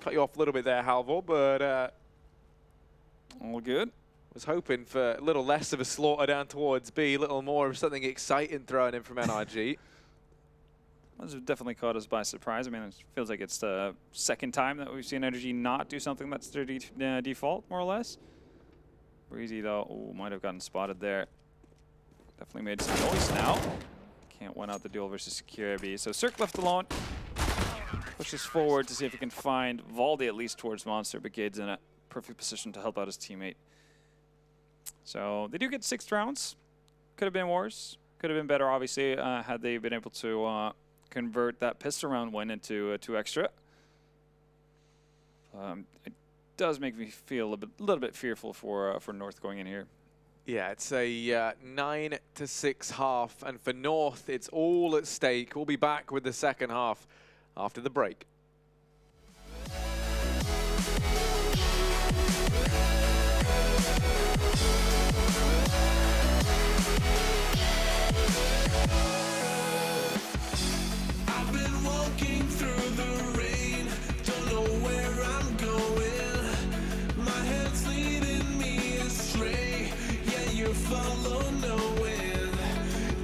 [SPEAKER 1] Cut you off a little bit there, Halvor, but
[SPEAKER 2] all good.
[SPEAKER 1] Was hoping for a little less of a slaughter down towards B, a little more of something exciting thrown in from NRG.
[SPEAKER 2] That's definitely caught us by surprise. I mean, it feels like it's the second time that we've seen Energy not do something that's their default, more or less. Breezy, though, might have gotten spotted there. Definitely made some noise now. Can't win out the duel versus Secure B. So Cirque left alone. Pushes forward to see if he can find Valdi at least towards Monster, but Gade's in a perfect position to help out his teammate. So they do get 6 rounds. Could have been worse. Could have been better, obviously, had they been able to convert that pistol round win into 2 extra. It does make me feel a little bit fearful for North going in here.
[SPEAKER 1] Yeah, it's a 9-6 half, and for North, it's all at stake. We'll be back with the second half after the break.
[SPEAKER 3] I've been walking through the rain, don't know where I'm going. My head's leading me astray, yeah, you follow no wind.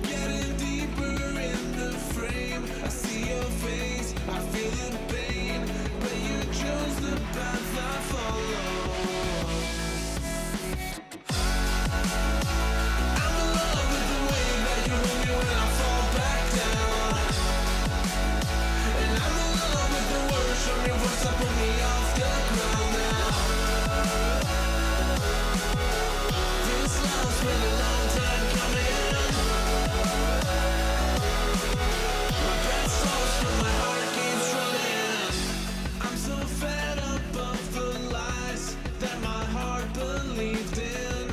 [SPEAKER 3] Getting deeper in the frame, I see your face, I feel the pain, but you chose the path I follow. I'm in love with the way that you hold me when I fall back down. And I'm in love with the words from your voice that put me off the ground now. This love's been a long time coming. My breath slows but my heart keeps running. I'm so fed up of the lies that my heart believed in,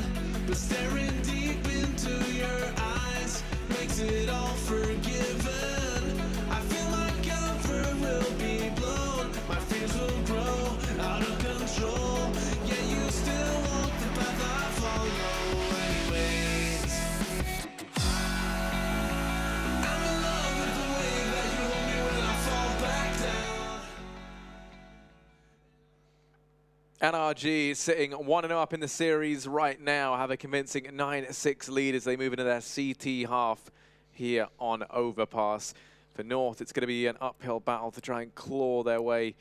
[SPEAKER 3] but staring deep into your eyes makes it all forgiven. I feel my comfort will be blown, my fears will grow out of control. Yeah, you still walk the path I follow anyways. I'm in love with the way that you hold me when I fall back down.
[SPEAKER 1] NRG sitting 1-0 up in the series right now, have a convincing 9-6 lead as they move into their CT half here on Overpass. For North, it's going to be an uphill battle to try and claw their way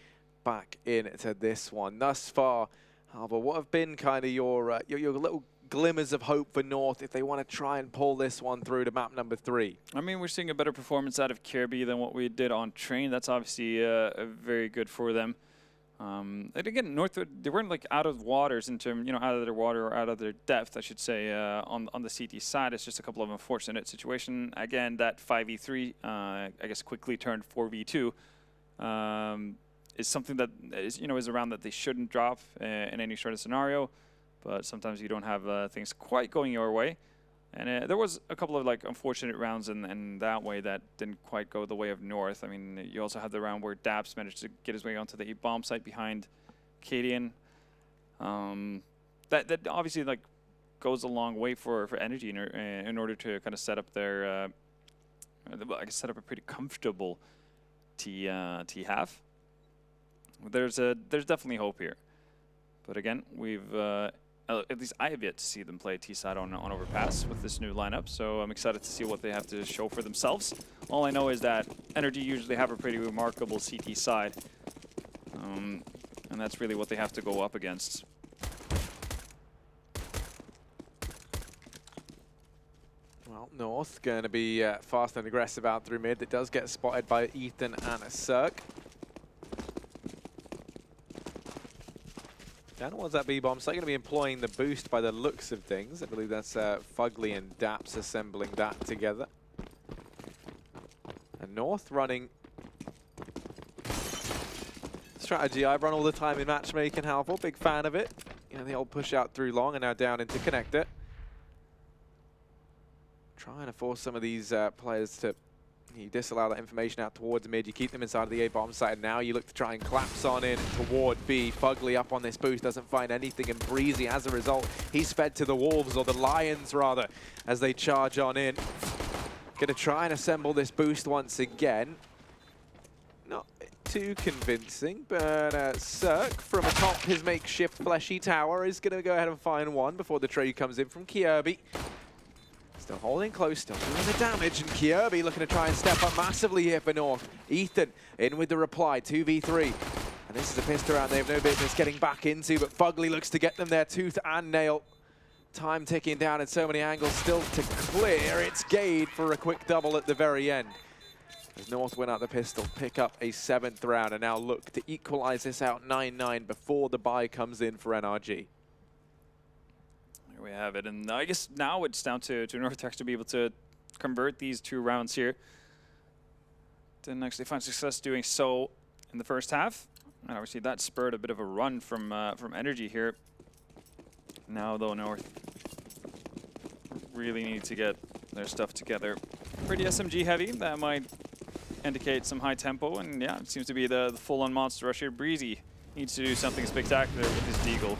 [SPEAKER 1] back into this one. Thus far, Harbour, what have been kind of your little glimmers of hope for North if they want to try and pull this one through to map number 3?
[SPEAKER 2] I mean, we're seeing a better performance out of Kirby than what we did on Train. That's obviously very good for them. And again, North, they weren't like out of waters in terms, out of their water or out of their depth, I should say, on the CT side. It's just a couple of unfortunate situations. Again, that 5v3, I guess, quickly turned 4v2, is something that is around that they shouldn't drop in any sort of scenario. But sometimes you don't have things quite going your way. And there was a couple of unfortunate rounds in that way that didn't quite go the way of North. I mean, you also had the round where Daps managed to get his way onto the bomb site behind Cadian. That obviously goes a long way for Energy in order to kind of set up their set up a pretty comfortable T half. There's definitely hope here, but again, we've at least I have yet to see them play T-side on Overpass with this new lineup, so I'm excited to see what they have to show for themselves. All I know is that Energy usually have a pretty remarkable CT side, and that's really what they have to go up against.
[SPEAKER 1] Well, North going to be fast and aggressive out through mid. It does get spotted by Ethan and Cirque. Down towards that B-bomb, so they're going to be employing the boost by the looks of things. I believe that's Fugly and Daps assembling that together. And North running strategy I've run all the time in matchmaking, Halvor. Big fan of it. The old push out through long and now down into connector. Trying to force some of these players to disallow that information out towards mid. You keep them inside of the A-bomb site, and now you look to try and collapse on in toward B. Fugly up on this boost, doesn't find anything, and Breezy, as a result, he's fed to the Wolves, or the Lions rather, as they charge on in. Going to try and assemble this boost once again. Not too convincing, but Cirque from atop his makeshift fleshy tower is going to go ahead and find one before the trade comes in from Kirby. Still holding close, still doing the damage, and Kirby looking to try and step up massively here for North. Ethan in with the reply, 2v3. And this is a pistol round they have no business getting back into, but Fugly looks to get them there tooth and nail. Time ticking down in so many angles still to clear. It's Gade for a quick double at the very end. As North win out the pistol, pick up a 7th round, and now look to equalize this out 9-9 before the buy comes in for NRG.
[SPEAKER 2] Here we have it, and I guess now it's down to North to be able to convert these 2 rounds here. Didn't actually find success doing so in the first half, and obviously that spurred a bit of a run from NRG here. Now though, North really need to get their stuff together. Pretty SMG heavy, that might indicate some high tempo, and yeah, it seems to be the full-on monster rush here. Breezy needs to do something spectacular with his deagle.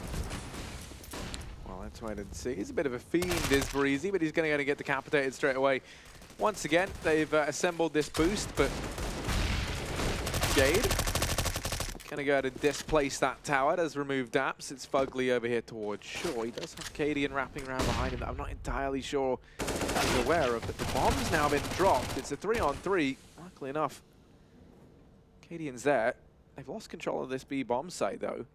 [SPEAKER 1] Well, let's wait and see. He's a bit of a fiend, is Breezy, but he's going to get decapitated straight away. Once again, they've assembled this boost, but Jade going to go ahead and displace that tower. Does remove Daps. It's Fugly over here towards shore. He does have Cadian wrapping around behind him that I'm not entirely sure he's aware of, but the bomb's now been dropped. It's a 3-on-3. Luckily enough, Cadian's there. They've lost control of this B bomb site, though.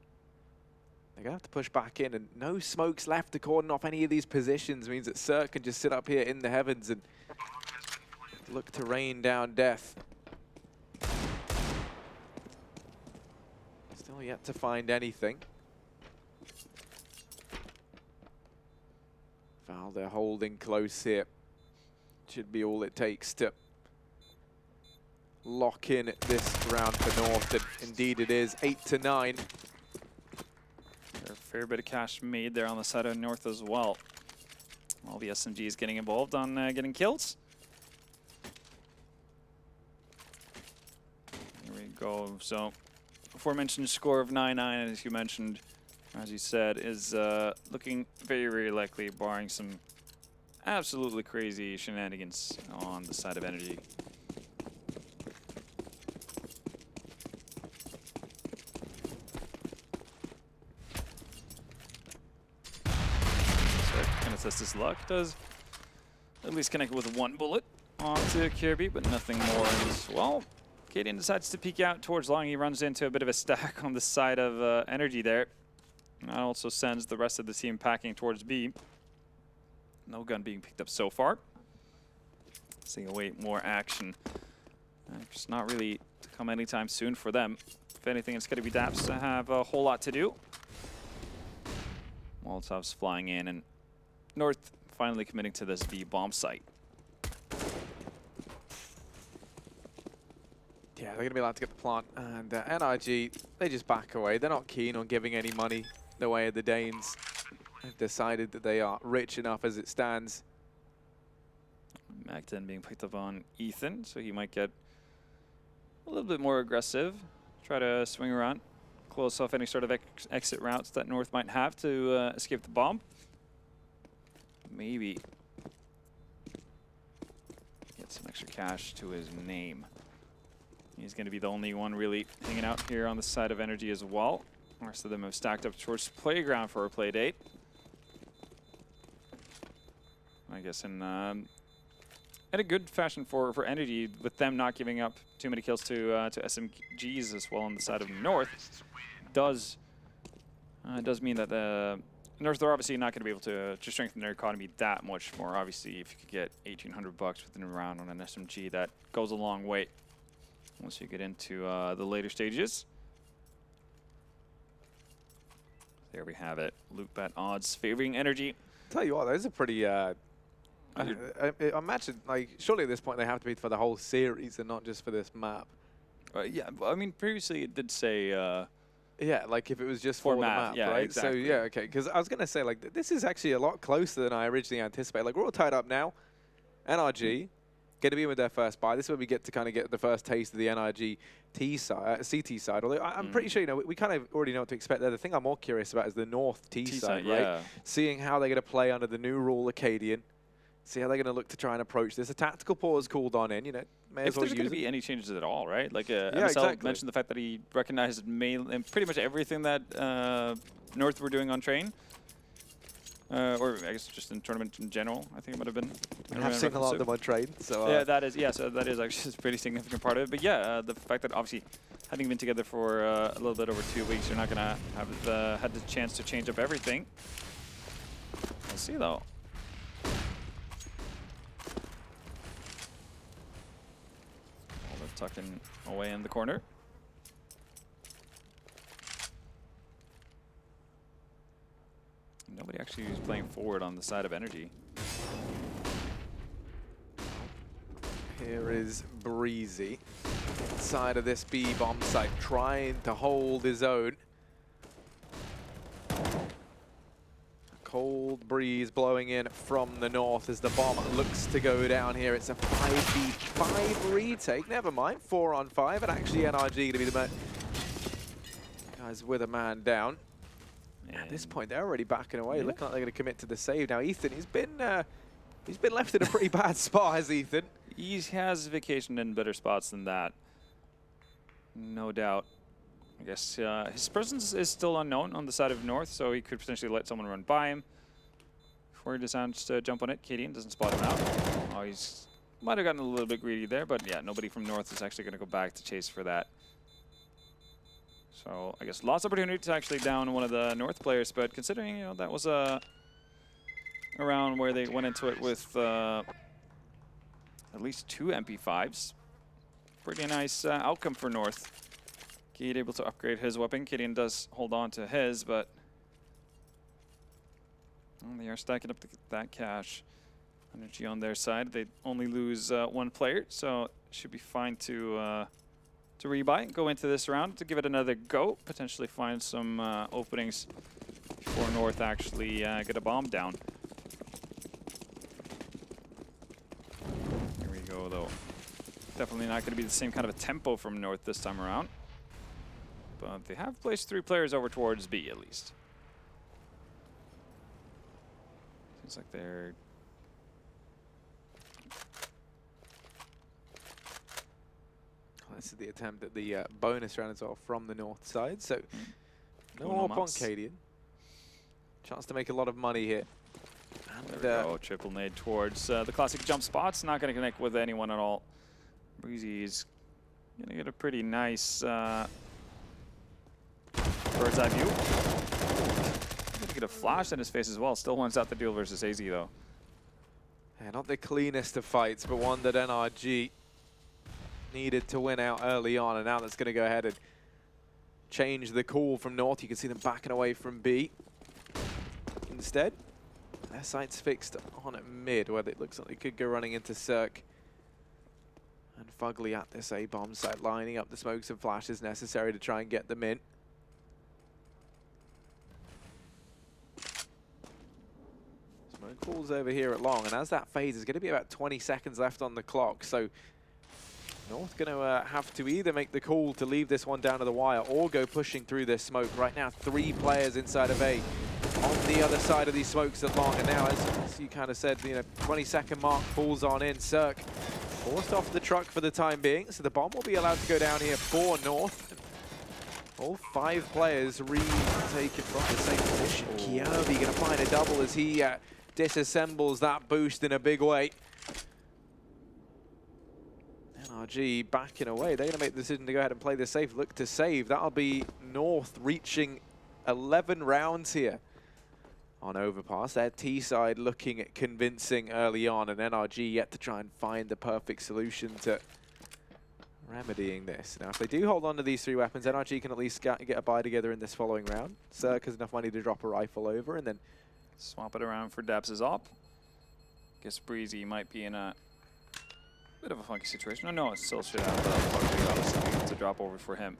[SPEAKER 1] They're going to have to push back in, and no smokes left to cordon off any of these positions. Means that Cirque can just sit up here in the heavens and look to rain down death. Still yet to find anything. Val, they're holding close here. Should be all it takes to lock in this round for North, and indeed it is. 8-9.
[SPEAKER 2] A fair bit of cash made there on the side of North as well. All the SMGs getting involved on getting kills. Here we go. So, aforementioned score of 9-9, as you mentioned, as you said, is looking very, very likely, barring some absolutely crazy shenanigans on the side of NRG. Test his luck, does at least connect with 1 bullet onto Kirby, but nothing more. And, well, Cadian decides to peek out towards long. He runs into a bit of a stack on the side of NRG there. And that also sends the rest of the team packing towards B. No gun being picked up so far. So you await more action. It's not really to come anytime soon for them. If anything, it's going to be Daps to have a whole lot to do. Molotov's flying in, and North finally committing to this B bomb site.
[SPEAKER 1] Yeah, they're going to be allowed to get the plant. And NRG, they just back away. They're not keen on giving any money the way of the Danes. They've decided that they are rich enough as it stands.
[SPEAKER 2] Magden being picked up on Ethan, so he might get a little bit more aggressive. Try to swing around, close off any sort of exit routes that North might have to escape the bomb. Maybe get some extra cash to his name. He's going to be the only one really hanging out here on the side of NRG as well. The rest of them have stacked up towards Playground for a play date. I guess in a good fashion for NRG, with them not giving up too many kills to SMGs as well on the side of North. Does mean that the North are obviously not going to be able to strengthen their economy that much more. Obviously, if you could get 1,800 bucks within a round on an SMG, that goes a long way once you get into the later stages. There we have it. Loot bet odds favoring NRG.
[SPEAKER 1] Tell you what, those are pretty. I imagine, like, surely at this point they have to be for the whole series and not just for this map.
[SPEAKER 2] Yeah, I mean, previously it did say.
[SPEAKER 1] Yeah, like if it was just for the map,
[SPEAKER 2] yeah,
[SPEAKER 1] right?
[SPEAKER 2] exactly.
[SPEAKER 1] So yeah, okay. Because I was gonna say, like, this is actually a lot closer than I originally anticipated. Like, we're all tied up now. NRG going to be with their first buy. This is where we get to kind of get the first taste of the NRG CT side. Although I'm pretty sure, you know, we kind of already know what to expect there. The thing I'm more curious about is the North T side, right?
[SPEAKER 2] Yeah.
[SPEAKER 1] Seeing how they're going to play under the new rule Acadian. See how they're going to look to try and approach this. A tactical pause called on in, you know. May
[SPEAKER 2] If
[SPEAKER 1] as well
[SPEAKER 2] there's going to
[SPEAKER 1] use
[SPEAKER 2] be
[SPEAKER 1] it.
[SPEAKER 2] any changes at all, right? Like MSL
[SPEAKER 1] exactly.
[SPEAKER 2] mentioned the fact that he recognized and pretty much everything that North were doing on train. Or I guess just in tournament in general, I think it might have been.
[SPEAKER 1] I've seen a lot of them on trade. So,
[SPEAKER 2] yeah, that is actually a pretty significant part of it. But yeah, the fact that obviously having been together for a little bit over 2 weeks, you're not going to have had the chance to change up everything. We'll see though. tucking away in the corner. Nobody actually is playing forward on the side of NRG.
[SPEAKER 1] Here is Breezy inside of this B bomb site, trying to hold his own. A cold breeze blowing in from the north as the bomb looks to go down here. It's a 5v5 retake. Never mind, 4 on 5, and actually NRG to be the guys with a man down. At this point, they're already backing away, looking like they're going to commit to the save. Now, Ethan, he's been left in a pretty bad spot, has Ethan?
[SPEAKER 2] He has vacationed in better spots than that. No doubt. I guess his presence is still unknown on the side of North, so he could potentially let someone run by him before he decides to jump on it. Kadian doesn't spot him out. Oh, he's might have gotten a little bit greedy there, but yeah, nobody from North is actually going to go back to chase for that. So I guess lots of opportunity to actually down one of the North players, but considering, you know, that was a round where they went into it with at least 2 MP5s. Pretty nice outcome for North. Kade able to upgrade his weapon. Kadian does hold on to his, but well, they are stacking up that cash. Energy on their side. They only lose 1 player, so it should be fine to rebuy and go into this round to give it another go. Potentially find some openings before North actually get a bomb down. Here we go, though. Definitely not going to be the same kind of a tempo from North this time around. But they have placed 3 players over towards B, at least. Seems like they're...
[SPEAKER 1] This is the attempt at the bonus round as well from the North side. So, no up on Kadian. Chance to make a lot of money here. And
[SPEAKER 2] there we go. Triple nade towards the classic jump spots. Not going to connect with anyone at all. Breezy's going to get a pretty nice bird's eye view. Going to get a flash in his face as well. Still wants out the duel versus AZ, though.
[SPEAKER 1] Yeah, not the cleanest of fights, but one that NRG needed to win out early on, and now that's going to go ahead and change the call from North. You can see them backing away from B. Instead, their sights fixed on at mid, where it looks like they could go running into Cirque. And Fugly at this A-bomb site, lining up the smokes and flashes necessary to try and get them in. Smoke falls over here at long, and as that fades, there's going to be about 20 seconds left on the clock, so North going to have to either make the call to leave this one down to the wire or go pushing through this smoke. Right now, 3 players inside of A on the other side of these smokes at long. And now, as you kind of said, you know, 20-second mark falls on in. Cirque forced off the truck for the time being, so the bomb will be allowed to go down here for North. All 5 players retaken from the same position. Kjaerbye going to find a double as he disassembles that boost in a big way. NRG backing away. They're going to make the decision to go ahead and play this safe. Look to save. That'll be North reaching 11 rounds here on overpass. Their T side looking at convincing early on, and NRG yet to try and find the perfect solution to remedying this. Now, if they do hold on to these 3 weapons, NRG can at least get a buy together in this following round. Cirque has enough money to drop a rifle over and then
[SPEAKER 2] swap it around for Dabs' op. Guess Breezy might be in a bit of a funky situation. Oh, no, it still should have honestly to drop over for him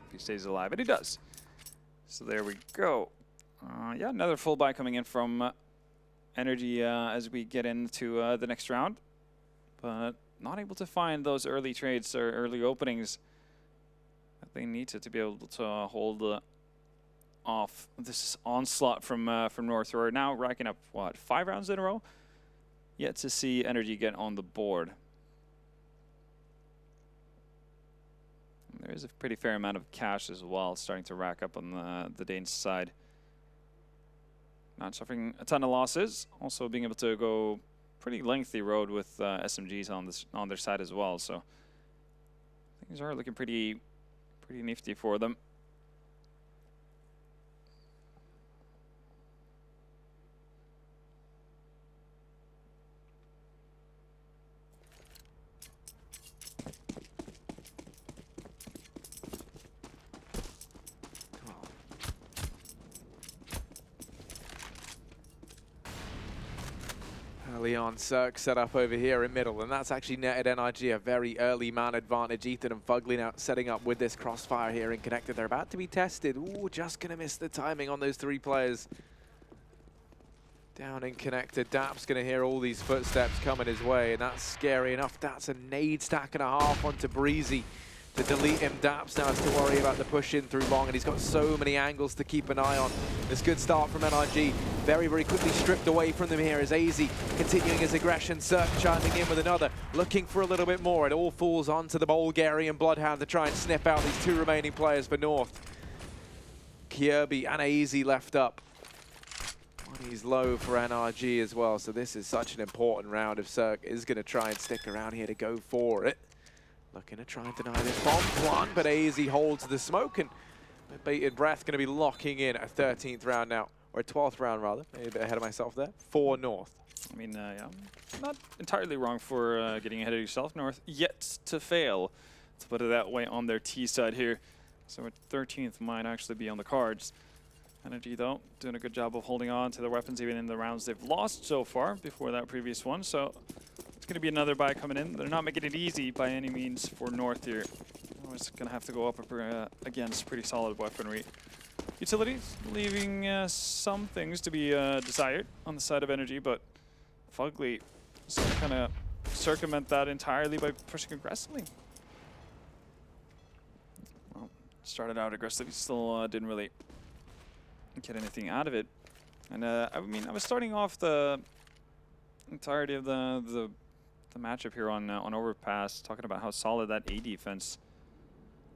[SPEAKER 2] if he stays alive, and he does. So there we go. Yeah, another full buy coming in from NRG as we get into the next round, but not able to find those early trades or early openings that they need to be able to hold off this onslaught from North. We're now racking up, what, 5 rounds in a row? Yet to see NRG get on the board. There is a pretty fair amount of cash as well starting to rack up on the Danes' side. Not suffering a ton of losses. Also being able to go pretty lengthy road with SMGs on their side as well. So things are looking pretty nifty for them.
[SPEAKER 1] Early on, Cirque set up over here in middle, and that's actually netted NRG a very early man advantage. Ethan and Fugly now setting up with this crossfire here and connected. They're about to be tested. Ooh, just going to miss the timing on those three players. Down and connected. Dap's going to hear all these footsteps coming his way, and that's scary enough. That's a nade stack and a half onto Breezy to delete him. Daps now has to worry about the push in through long, and he's got so many angles to keep an eye on. This good start from NRG. Very, very quickly stripped away from them here as AZ continuing his aggression. Cirque chiming in with another, looking for a little bit more. It all falls onto the Bulgarian Bloodhound to try and sniff out these two remaining players for North. Kirby and AZ left up. He's low for NRG as well, so this is such an important round if Cirque is going to try and stick around here to go for it. Looking to try and deny this bomb one, but AZ holds the smoke, and bated breath going to be locking in a 13th round now, or a 12th round rather. Maybe a bit ahead of myself there, for North.
[SPEAKER 2] I mean, yeah, not entirely wrong for getting ahead of yourself. North yet to fail, to put it that way, on their T side here. So a 13th might actually be on the cards. NRG, though, doing a good job of holding on to their weapons even in the rounds they've lost so far before that previous one. So it's going to be another buy coming in. They're not making it easy by any means for North here. It's going to have to go up against pretty solid weaponry. Utilities, leaving some things to be desired on the side of NRG, but Fugly is going to kind of circumvent that entirely by pushing aggressively. Well, started out aggressively, still didn't really get anything out of it. And I mean, I was starting off the entirety of the matchup here on overpass, talking about how solid that A defense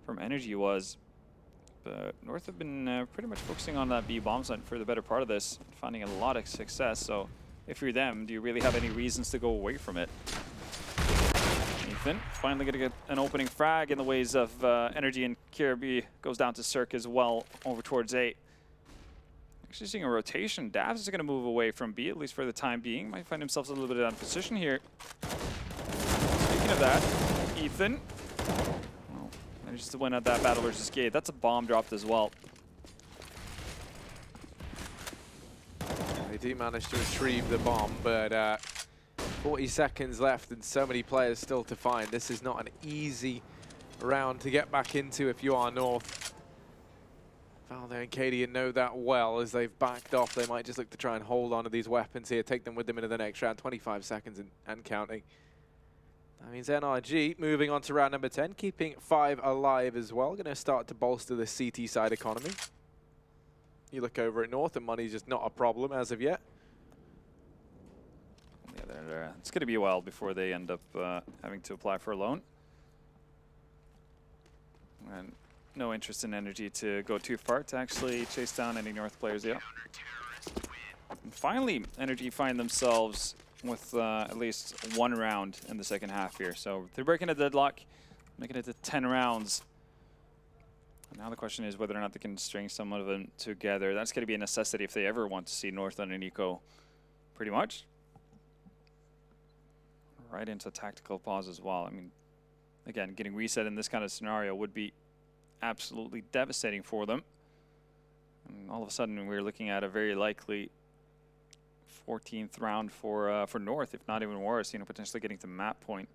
[SPEAKER 2] from NRG was. But North have been pretty much focusing on that B bomb site for the better part of this, finding a lot of success. So if you're them, do you really have any reasons to go away from it? Ethan finally gonna get an opening frag in the ways of NRG, and Kirby goes down to Cirque as well over towards A. Actually seeing a rotation. Davs is going to move away from B, at least for the time being. Might find himself a little bit out of position here. Speaking of that, Ethan. Well, manages to win at that battle versus Gate. That's a bomb dropped as well.
[SPEAKER 1] They do manage to retrieve the bomb, but 40 seconds left and so many players still to find. This is not an easy round to get back into if you are North. Valde and Cadian know that well. As they've backed off, they might just look to try and hold on to these weapons here, take them with them into the next round. 25 seconds and counting. That means NRG moving on to round number 10, keeping 5 alive as well. Going to start to bolster the CT side economy. You look over at North, and money's just not a problem as of yet.
[SPEAKER 2] Yeah, it's going to be a while before they end up having to apply for a loan. And no interest in NRG to go too far to actually chase down any North players yet. And finally, NRG find themselves with at least 1 round in the second half here. So they're breaking a deadlock, making it to 10 rounds. And now the question is whether or not they can string some of them together. That's going to be a necessity if they ever want to see North on an eco, pretty much. Right into tactical pause as well. I mean, again, getting reset in this kind of scenario would be absolutely devastating for them. And all of a sudden, we're looking at a very likely 14th round for North, if not even worse. You know, potentially getting to map point.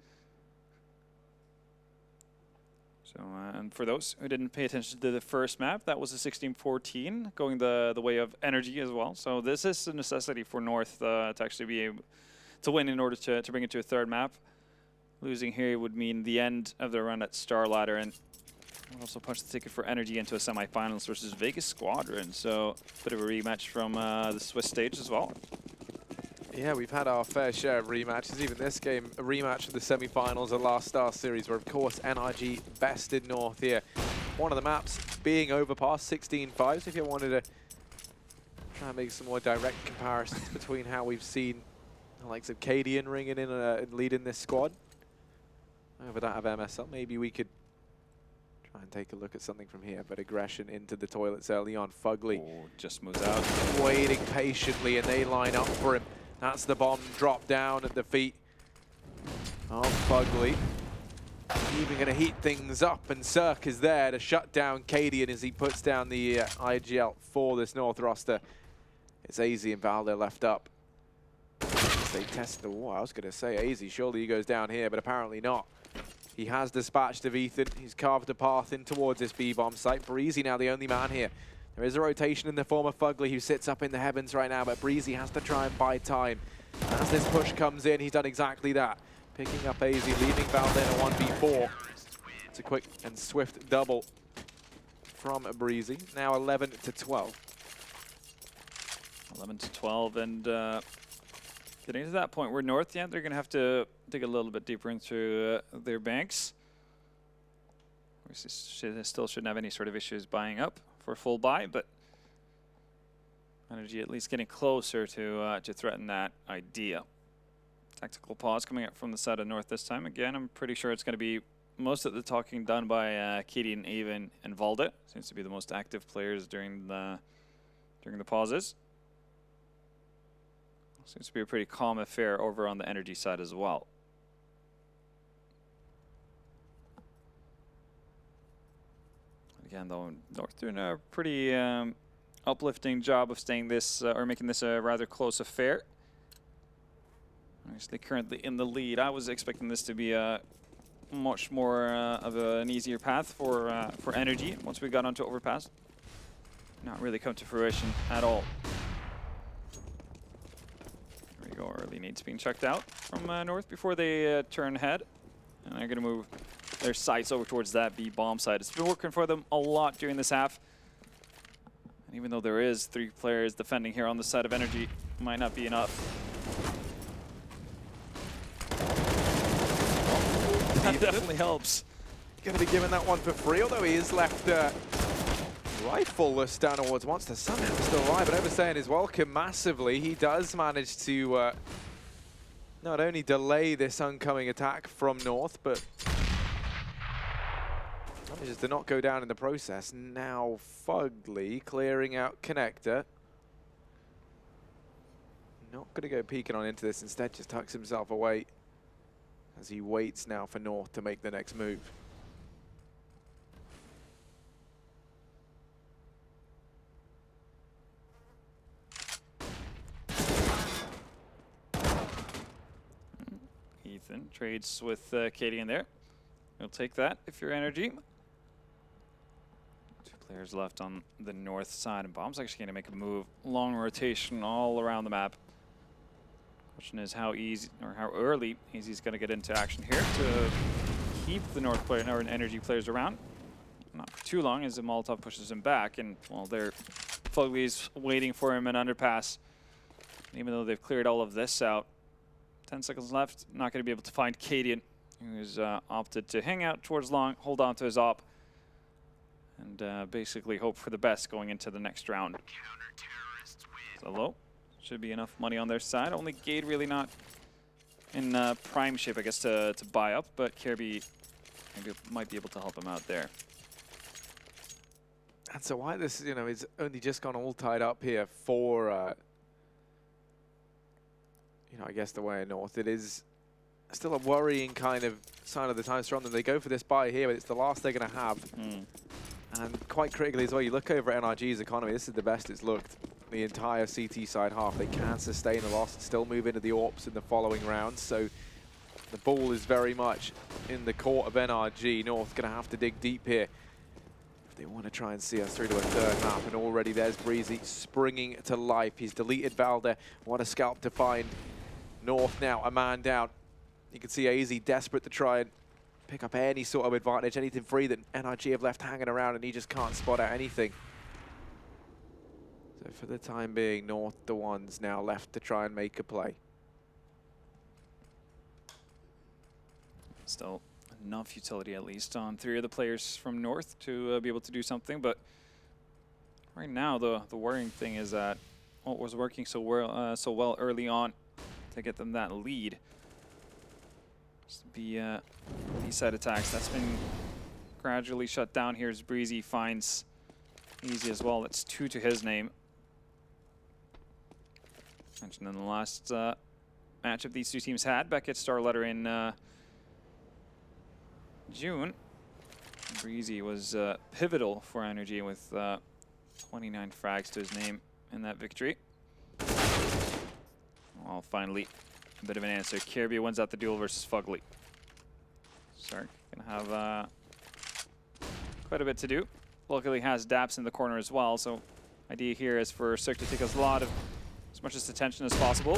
[SPEAKER 2] So, and for those who didn't pay attention to the first map, that was a 16-14, going the way of NRG as well. So this is a necessity for North to actually be able to win in order to bring it to a third map. Losing here would mean the end of the run at Starladder, and we'll also punch the ticket for NRG into a semifinals versus Vegas Squadron. So a bit of a rematch from the Swiss stage as well.
[SPEAKER 1] Yeah, we've had our fair share of rematches. Even this game, a rematch of the semi-finals of last StarSeries, where of course NRG bested North here. One of the maps being overpass 16-5. So if you wanted to try and make some more direct comparisons between how we've seen the likes of Cadian ringing in and leading this squad over that of MSL, maybe we could try and take a look at something from here. But aggression into the toilets early on. Fugly
[SPEAKER 2] Just moves out.
[SPEAKER 1] waiting patiently, and they line up for him. That's the bomb drop down at the feet of Fugly. Even going to heat things up, and Cirque is there to shut down Cadian as he puts down the IGL for this North roster. It's AZ and Valde left up. They test the wall. I was going to say, AZ, surely he goes down here, but apparently not. He has dispatched of Ethan. He's carved a path in towards this B-bomb site. Breezy now the only man here. There is a rotation in the form of Fugly, who sits up in the heavens right now, but Breezy has to try and buy time. As this push comes in, he's done exactly that. Picking up AZ, leaving Valden a 1v4. It's a quick and swift double from Breezy. Now 11 to 12.
[SPEAKER 2] 11 to 12, and getting to that point where North, yeah, they're going to have to dig a little bit deeper into their banks. We still shouldn't have any sort of issues buying up for full buy, but NRG at least getting closer to threaten that idea. Tactical pause coming up from the side of North this time. Again, I'm pretty sure it's going to be most of the talking done by Katie, Avon, and Valde. Seems to be the most active players during the pauses. Seems to be a pretty calm affair over on the NRG side as well. Again, though, North doing a pretty uplifting job of staying this or making this a rather close affair. Obviously, currently in the lead. I was expecting this to be a much more of an easier path for NRG once we got onto overpass. Not really come to fruition at all. There we go. Early needs being checked out from North before they turn head, and they're going to move their sights over towards that B bomb side. It's been working for them a lot during this half. And even though there is 3 players defending here on the side of NRG, might not be enough. That definitely helps.
[SPEAKER 1] Going to be given that one for free, although he is left rifleless down towards Monster. Somehow still alive, but overstaying his welcome massively. He does manage to not only delay this oncoming attack from North, but manages to not go down in the process. Now Fugly clearing out Connector. Not going to go peeking on into this, instead just tucks himself away as he waits now for North to make the next move.
[SPEAKER 2] Ethan trades with Katie in there. You'll take that if you're NRG. 2 players left on the North side, and Bomb's actually going to make a move. Long rotation all around the map. Question is how easy or how early he's going to get into action here to keep the North player or NRG players around. Not for too long as the Molotov pushes him back, and well, they're Fugly's waiting for him in underpass. And even though they've cleared all of this out, 10 seconds left, not going to be able to find Cadian, who's opted to hang out towards long, hold on to his op, and basically hope for the best going into the next round. So low. Should be enough money on their side. Only Gade really not in prime shape, I guess, to buy up, but Kirby maybe might be able to help him out there.
[SPEAKER 1] And so why this, you know, is only just gone all tied up here for, you know, I guess the way North. It is still a worrying kind of sign of the times from them. They go for this buy here, but it's the last they're going to have. And quite critically as well, you look over at NRG's economy, this is the best it's looked the entire CT side half. They can sustain a loss and still move into the AWPs in the following rounds. So the ball is very much in the court of NRG. North going to have to dig deep here if they want to try and see us through to a third map. And already there's Breezy springing to life. He's deleted Valde. What a scalp to find. North now a man down. You can see AZ desperate to try and pick up any sort of advantage, anything free that NRG have left hanging around, and he just can't spot out anything. So for the time being, North the ones now left to try and make a play.
[SPEAKER 2] Still enough utility at least on 3 of the players from North to be able to do something, but right now the worrying thing is that what was working so well early on to get them that lead. B-side attacks, that's been gradually shut down here as Breezy finds Easy as well. That's 2 to his name. Mentioned in the last matchup these 2 teams had back at Starladder in June. Breezy was pivotal for NRG with 29 frags to his name in that victory. Well, finally a bit of an answer. Kirby wins out the duel versus Fugly. Sark gonna have quite a bit to do. Luckily has Daps in the corner as well, so idea here is for Sark to take as much attention as possible.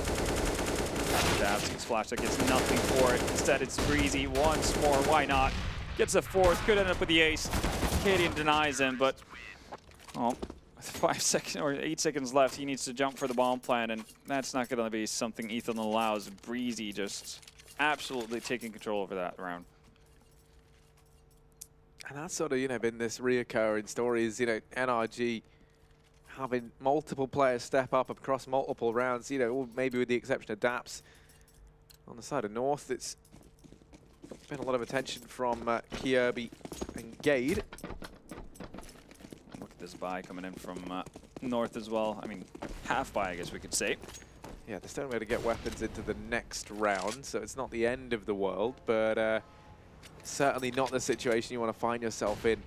[SPEAKER 2] Daps gets flashed, that gets nothing for it. Instead it's Breezy once more, why not? Gets a fourth, could end up with the ace. Cadian denies him, but with 5 seconds or 8 seconds left, he needs to jump for the bomb plant, and that's not gonna be something Ethan allows. Breezy just absolutely taking control over that round.
[SPEAKER 1] And that's sort of, you know, been this reoccurring story is, you know, NRG having multiple players step up across multiple rounds, you know, maybe with the exception of Daps. On the side of North, it's been a lot of attention from Kirby and Gade.
[SPEAKER 2] Look at this buy coming in from North as well. I mean, half buy, I guess we could say.
[SPEAKER 1] Yeah, they're still able to get weapons into the next round, so it's not the end of the world, but certainly not the situation you want to find yourself in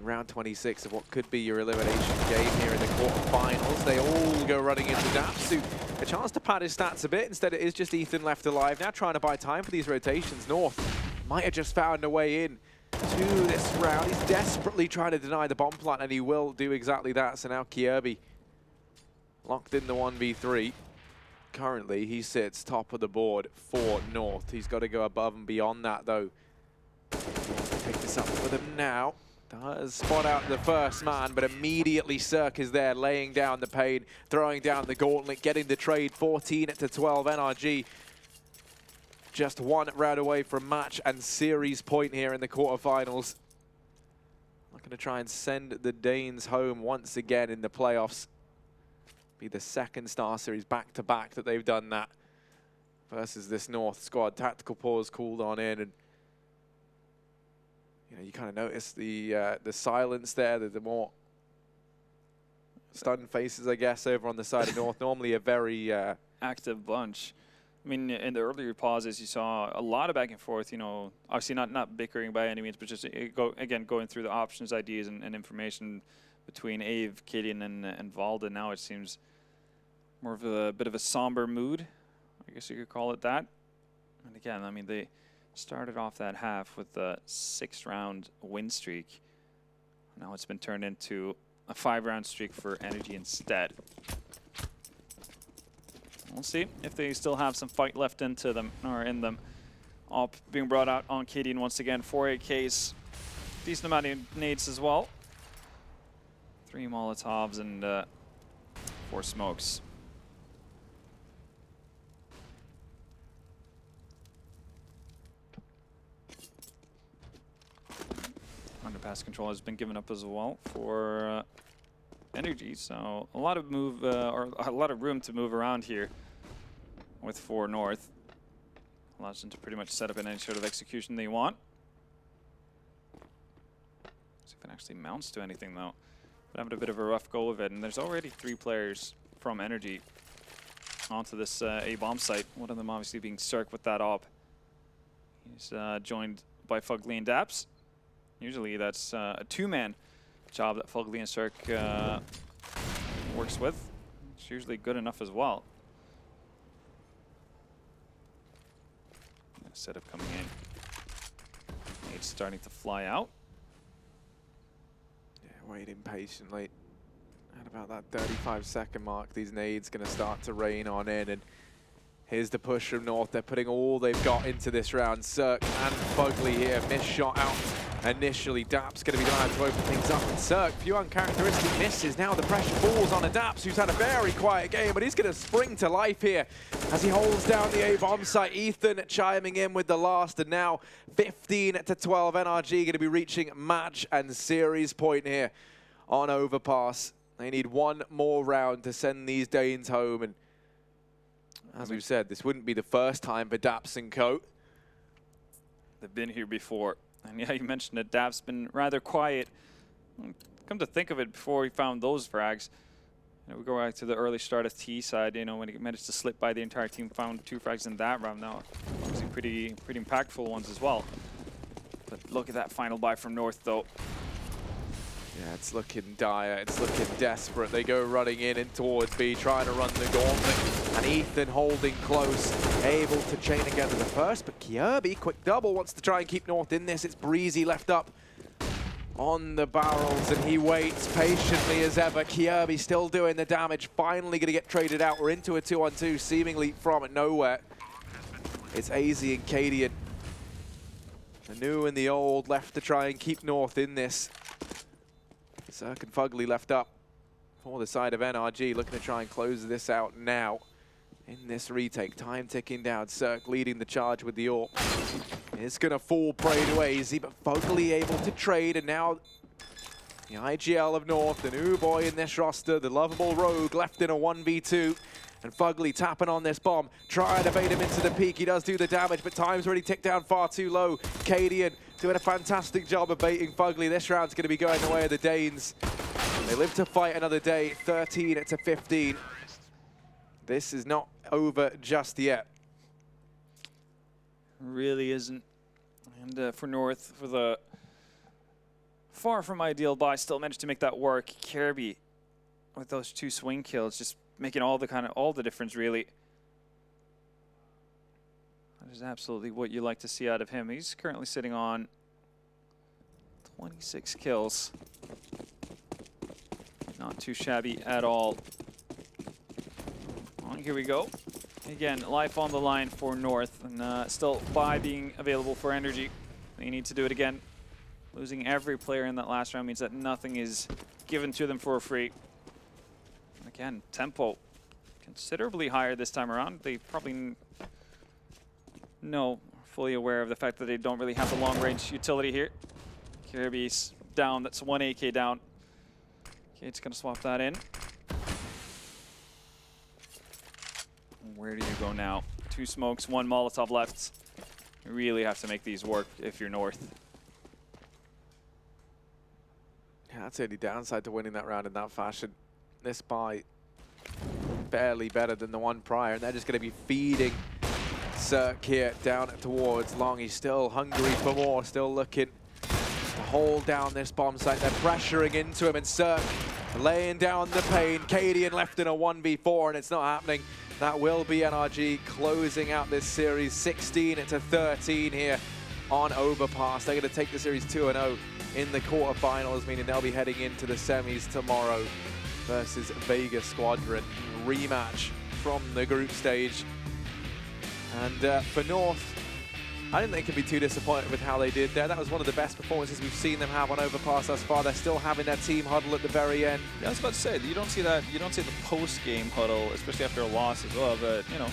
[SPEAKER 1] round 26 of what could be your elimination game here in the quarterfinals. They all go running into Dapsu. A chance to pad his stats a bit. Instead, it is just Ethan left alive. Now trying to buy time for these rotations. North might have just found a way in to this round. He's desperately trying to deny the bomb plant, and he will do exactly that. So now Kirby locked in the 1v3. Currently, he sits top of the board for North. He's got to go above and beyond that, though. Pick this up for them now. Does spot out the first man, but immediately Cirque is there, laying down the pain, throwing down the gauntlet, getting the trade. 14-12 NRG. Just one round away from match and series point here in the quarterfinals. Looking to try and send the Danes home once again in the playoffs. Be the second Star Series back-to-back that they've done that versus this North squad. Tactical pause called on in, and you know, you kind of notice the silence there, the more stunned faces, I guess, over on the side of North. Normally a very
[SPEAKER 2] active bunch. I mean, in the earlier pauses, you saw a lot of back and forth, you know, obviously not bickering by any means, but just, going through the options, ideas, and information between Ave, Cadian, and Valda. Now it seems more of a bit of a somber mood, I guess you could call it that. And again, I mean, they started off that half with a 6-round win streak. Now it's been turned into a 5-round streak for NRG instead. We'll see if they still have some fight left into them, or in them. All being brought out on Cadian once again. 4 AKs, decent amount of nades as well. 3 Molotovs and 4 smokes. Underpass control has been given up as well for NRG, so a lot of room to move around here with 4 North. Allows them to pretty much set up in any sort of execution they want. See if it actually mounts to anything though. But having a bit of a rough go of it, and there's already 3 players from NRG onto this A-bomb site. One of them obviously being Cirque with that op. He's joined by Fugly and Daps. Usually that's a 2-man job that Fugly and Cirque works with. It's usually good enough as well. Setup coming in. It's starting to fly out.
[SPEAKER 1] Yeah, waiting patiently. At about that 35-second mark, these nades going to start to rain on in, and here's the push from North. They're putting all they've got into this round. Cirque and Fugly here. Missed shot out initially. Daps going to be the man to open things up. And Cirque, few uncharacteristic misses. Now the pressure falls on a Daps, who's had a very quiet game, but he's going to spring to life here as he holds down the A-bomb site. Ethan chiming in with the last, and now 15-12. NRG going to be reaching match and series point here on overpass. They need one more round to send these Danes home, and as we've said, this wouldn't be the first time for Daps and co.
[SPEAKER 2] They've been here before. And yeah, you mentioned it, Daps been rather quiet. Come to think of it, before he found those frags, you know, we go back to the early start of T side, you know, when he managed to slip by the entire team, found 2 frags in that round. Now, obviously pretty impactful ones as well. But look at that final buy from North, though.
[SPEAKER 1] Yeah, it's looking dire, it's looking desperate. They go running in and towards B, trying to run the gauntlet. And Ethan holding close, able to chain together the first, but Kirby, quick double, wants to try and keep North in this. It's Breezy left up on the barrels, and he waits patiently as ever. Kirby still doing the damage, finally gonna get traded out. We're into a 2-on-2, seemingly from nowhere. It's AZ and Cadian. The new and the old left to try and keep North in this. Zerk and Fugly left up for the side of NRG, looking to try and close this out now. In this retake, time ticking down. Zerk leading the charge with the AWP. It's going to fall prey to AZ, but Fugly able to trade, and now the IGL of North, the new boy in this roster, the lovable Rogue, left in a 1v2. And Fugly tapping on this bomb, trying to bait him into the peak. He does do the damage, but time's already ticked down far too low. Cadian doing a fantastic job of baiting Fugly. This round's going to be going the way of the Danes. They live to fight another day, 13-15. This is not over just yet.
[SPEAKER 2] Really isn't. And for North, for the far from ideal buy, still managed to make that work. Kirby with those 2 swing kills, just making all the difference, really. That is absolutely what you like to see out of him. He's currently sitting on 26 kills. Not too shabby at all. Well, here we go. Again, life on the line for North, and still buy being available for NRG. They need to do it again. Losing every player in that last round means that nothing is given to them for free. Again, tempo considerably higher this time around. They probably know, fully aware of the fact that they don't really have the long-range utility here. Kirby's down. That's 1 AK down. Kate's going to swap that in. Where do you go now? 2 smokes, 1 Molotov left. You really have to make these work if you're North.
[SPEAKER 1] Yeah, that's the only downside to winning that round in that fashion. This buy barely better than the one prior, and they're just going to be feeding Zerk here down towards Long. He's still hungry for more, still looking to hold down this bomb site. They're pressuring into him, and Zerk laying down the pain. Cadian left in a 1v4, and it's not happening. That will be NRG closing out this series 16-13 here on Overpass. They're going to take the series 2-0 in the quarterfinals, meaning they'll be heading into the semis tomorrow versus Vegas Squadron. Rematch from the group stage. And for North, I didn't think they could be too disappointed with how they did there. That was one of the best performances we've seen them have on Overpass thus far. They're still having their team huddle at the very end.
[SPEAKER 2] Yeah, I was about to say, you don't see that. You don't see the post-game huddle, especially after a loss as well. But you know,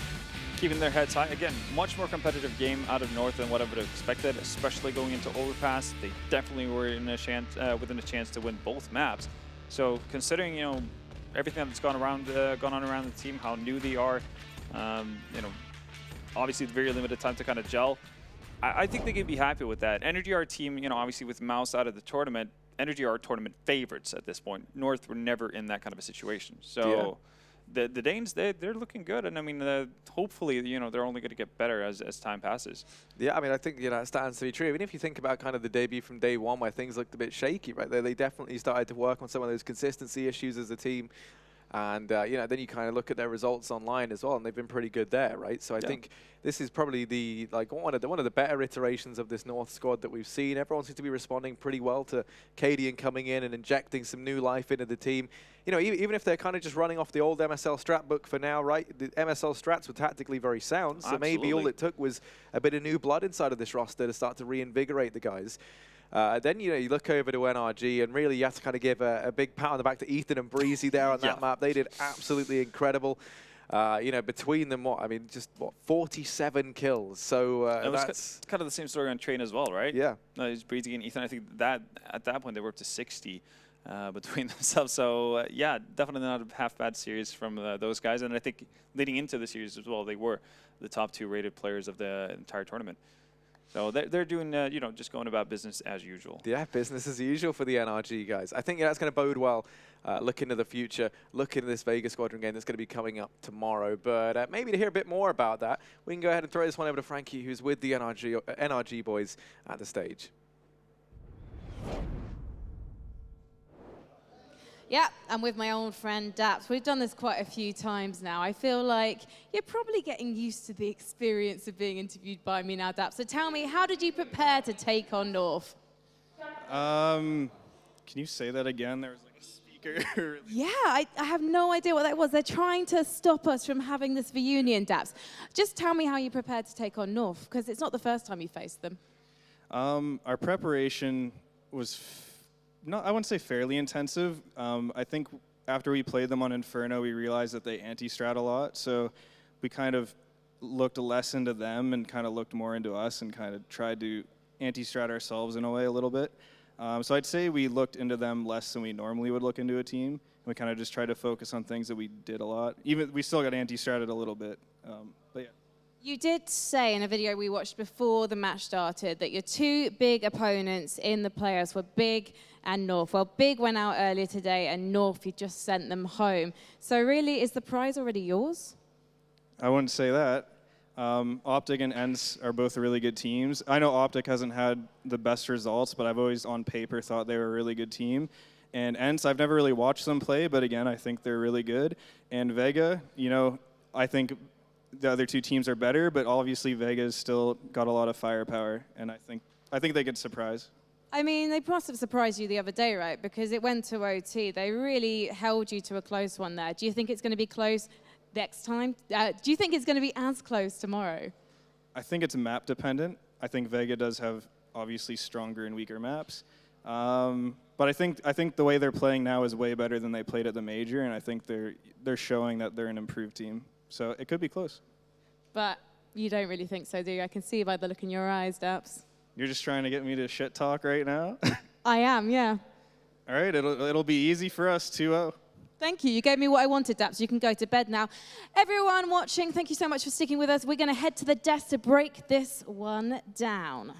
[SPEAKER 2] keeping their heads high. Again, much more competitive game out of North than what I would have expected, especially going into Overpass. They definitely were in a chance, within a chance to win both maps. So considering everything that's gone on around the team, how new they are, obviously very limited time to kind of gel. I think they can be happy with that. NRG are a team, obviously with Mouse out of the tournament, NRG are tournament favorites at this point. North were never in that kind of a situation. So the Danes, they're looking good. And I mean, hopefully, they're only going to get better as time passes.
[SPEAKER 1] Yeah, I mean, I think, it stands to be true. I mean, if you think about kind of the debut from day one where things looked a bit shaky right there, they definitely started to work on some of those consistency issues as a team. And, then you kind of look at their results online as well, and they've been pretty good there, right? So I think this is probably one of the better iterations of this North squad that we've seen. Everyone seems to be responding pretty well to Cadian coming in and injecting some new life into the team. Even if they're kind of just running off the old MSL strat book for now, right? The MSL strats were tactically very sound, so maybe all it took was a bit of new blood inside of this roster to start to reinvigorate the guys. Then, you look over to NRG, and really you have to kind of give a big pat on the back to Ethan and Breezy there on that map. They did absolutely incredible. Between them, 47 kills. So that's
[SPEAKER 2] kind of the same story on Train as well, right?
[SPEAKER 1] Yeah.
[SPEAKER 2] It's Breezy and Ethan. I think that at that point they were up to 60 between themselves. So yeah, definitely not a half bad series from those guys. And I think leading into the series as well, they were the top 2 rated players of the entire tournament. So they're doing, just going about business as usual.
[SPEAKER 1] Yeah, business as usual for the NRG guys. I think that's going to bode well, look into the future, look into this Vegas Squadron game that's going to be coming up tomorrow. But maybe to hear a bit more about that, we can go ahead and throw this one over to Frankie, who's with the NRG boys at the stage.
[SPEAKER 4] Yeah, I'm with my old friend Daps. We've done this quite a few times now. I feel like you're probably getting used to the experience of being interviewed by me now, Daps. So tell me, how did you prepare to take on North?
[SPEAKER 5] Can you say that again? There was like a speaker.
[SPEAKER 4] Yeah, I have no idea what that was. They're trying to stop us from having this reunion, Daps. Just tell me how you prepared to take on North, because it's not the first time you faced them.
[SPEAKER 5] Our preparation was I wouldn't say fairly intensive. I think after we played them on Inferno, we realized that they anti-strat a lot. So we kind of looked less into them and kind of looked more into us and kind of tried to anti-strat ourselves in a way a little bit. So I'd say we looked into them less than we normally would look into a team. And we kind of just tried to focus on things that we did a lot. Even we still got anti-stratted a little bit, but yeah.
[SPEAKER 4] You did say in a video we watched before the match started that your two big opponents in the playoffs were Big and North. Well, Big went out earlier today, and North, you just sent them home. So really, is the prize already yours?
[SPEAKER 5] I wouldn't say that. Optic and ENCE are both really good teams. I know Optic hasn't had the best results, but I've always, on paper, thought they were a really good team. And ENCE, I've never really watched them play, but again, I think they're really good. And Vega, you know, I think the other two teams are better, but obviously Vega's still got a lot of firepower, and I think they could surprise.
[SPEAKER 4] I mean, they must have surprised you the other day, right? Because it went to OT. They really held you to a close one there. Do you think it's going to be close next time? Do you think it's going to be as close tomorrow?
[SPEAKER 5] I think it's map dependent. I think Vega does have obviously stronger and weaker maps. But I think the way they're playing now is way better than they played at the major, and I think they're showing that they're an improved team. So it could be close.
[SPEAKER 4] But you don't really think so, do you? I can see by the look in your eyes, Daps.
[SPEAKER 5] You're just trying to get me to shit talk right now?
[SPEAKER 4] I am, yeah.
[SPEAKER 5] All right, it'll be easy for us, 2-0.
[SPEAKER 4] Thank you. You gave me what I wanted, Daps. You can go to bed now. Everyone watching, thank you so much for sticking with us. We're going to head to the desk to break this one down.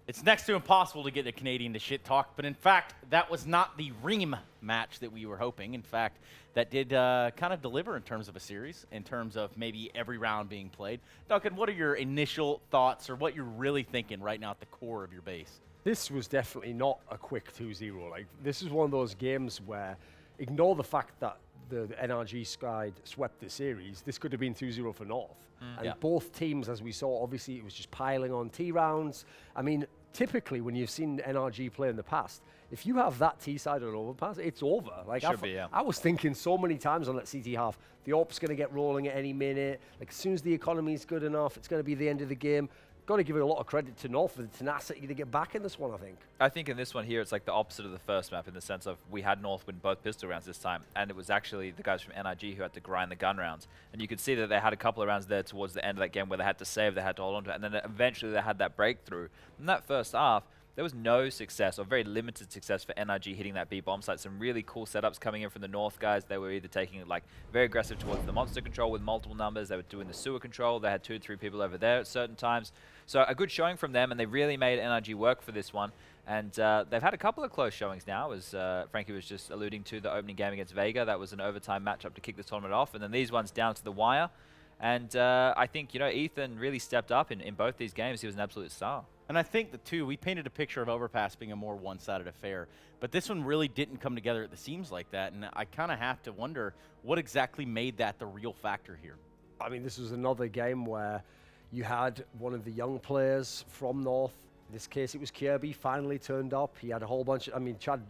[SPEAKER 6] It's next to impossible to get the Canadian to shit talk, but in fact, that was not the Ream match that we were hoping. In fact, that did kind of deliver in terms of a series, in terms of maybe every round being played. Duncan, what are your initial thoughts, or what you're really thinking right now at the core of your base?
[SPEAKER 7] This was definitely not a quick 2-0. Like, this is one of those games where, ignore the fact that the NRG side swept the series, this could have been 2-0 for North. And both teams, as we saw, obviously it was just piling on T rounds. I mean, typically when you've seen NRG play in the past, if you have that T side on overpass, it's over. Like, I was thinking so many times on that CT half, the AWP's going to get rolling at any minute. Like, as soon as the economy's good enough, it's going to be the end of the game. Got to give it a lot of credit to North for the tenacity to get back in this one, I think.
[SPEAKER 8] I think in this one here, it's like the opposite of the first map in the sense of we had North win both pistol rounds this time, and it was actually the guys from NRG who had to grind the gun rounds. And you could see that they had a couple of rounds there towards the end of that game where they had to save, they had to hold on to it, and then eventually they had that breakthrough. In that first half, there was no success, or very limited success, for NRG hitting that B bomb site. Some really cool setups coming in from the North guys. They were either taking it like very aggressive towards the monster control with multiple numbers. They were doing the sewer control. They had 2 or 3 people over there at certain times. So a good showing from them, and they really made NRG work for this one. And they've had a couple of close showings now, as Frankie was just alluding to, the opening game against Vega. That was an overtime matchup to kick the tournament off. And then these ones down to the wire. And I think, you know, Ethan really stepped up in both these games. He was an absolute star.
[SPEAKER 6] And I think we painted a picture of overpass being a more one-sided affair, but this one really didn't come together at the seams like that, and I kind of have to wonder what exactly made that the real factor here.
[SPEAKER 7] I mean, this was another game where you had one of the young players from North, in this case it was Kirby, finally turned up. He had a whole bunch I mean, Chad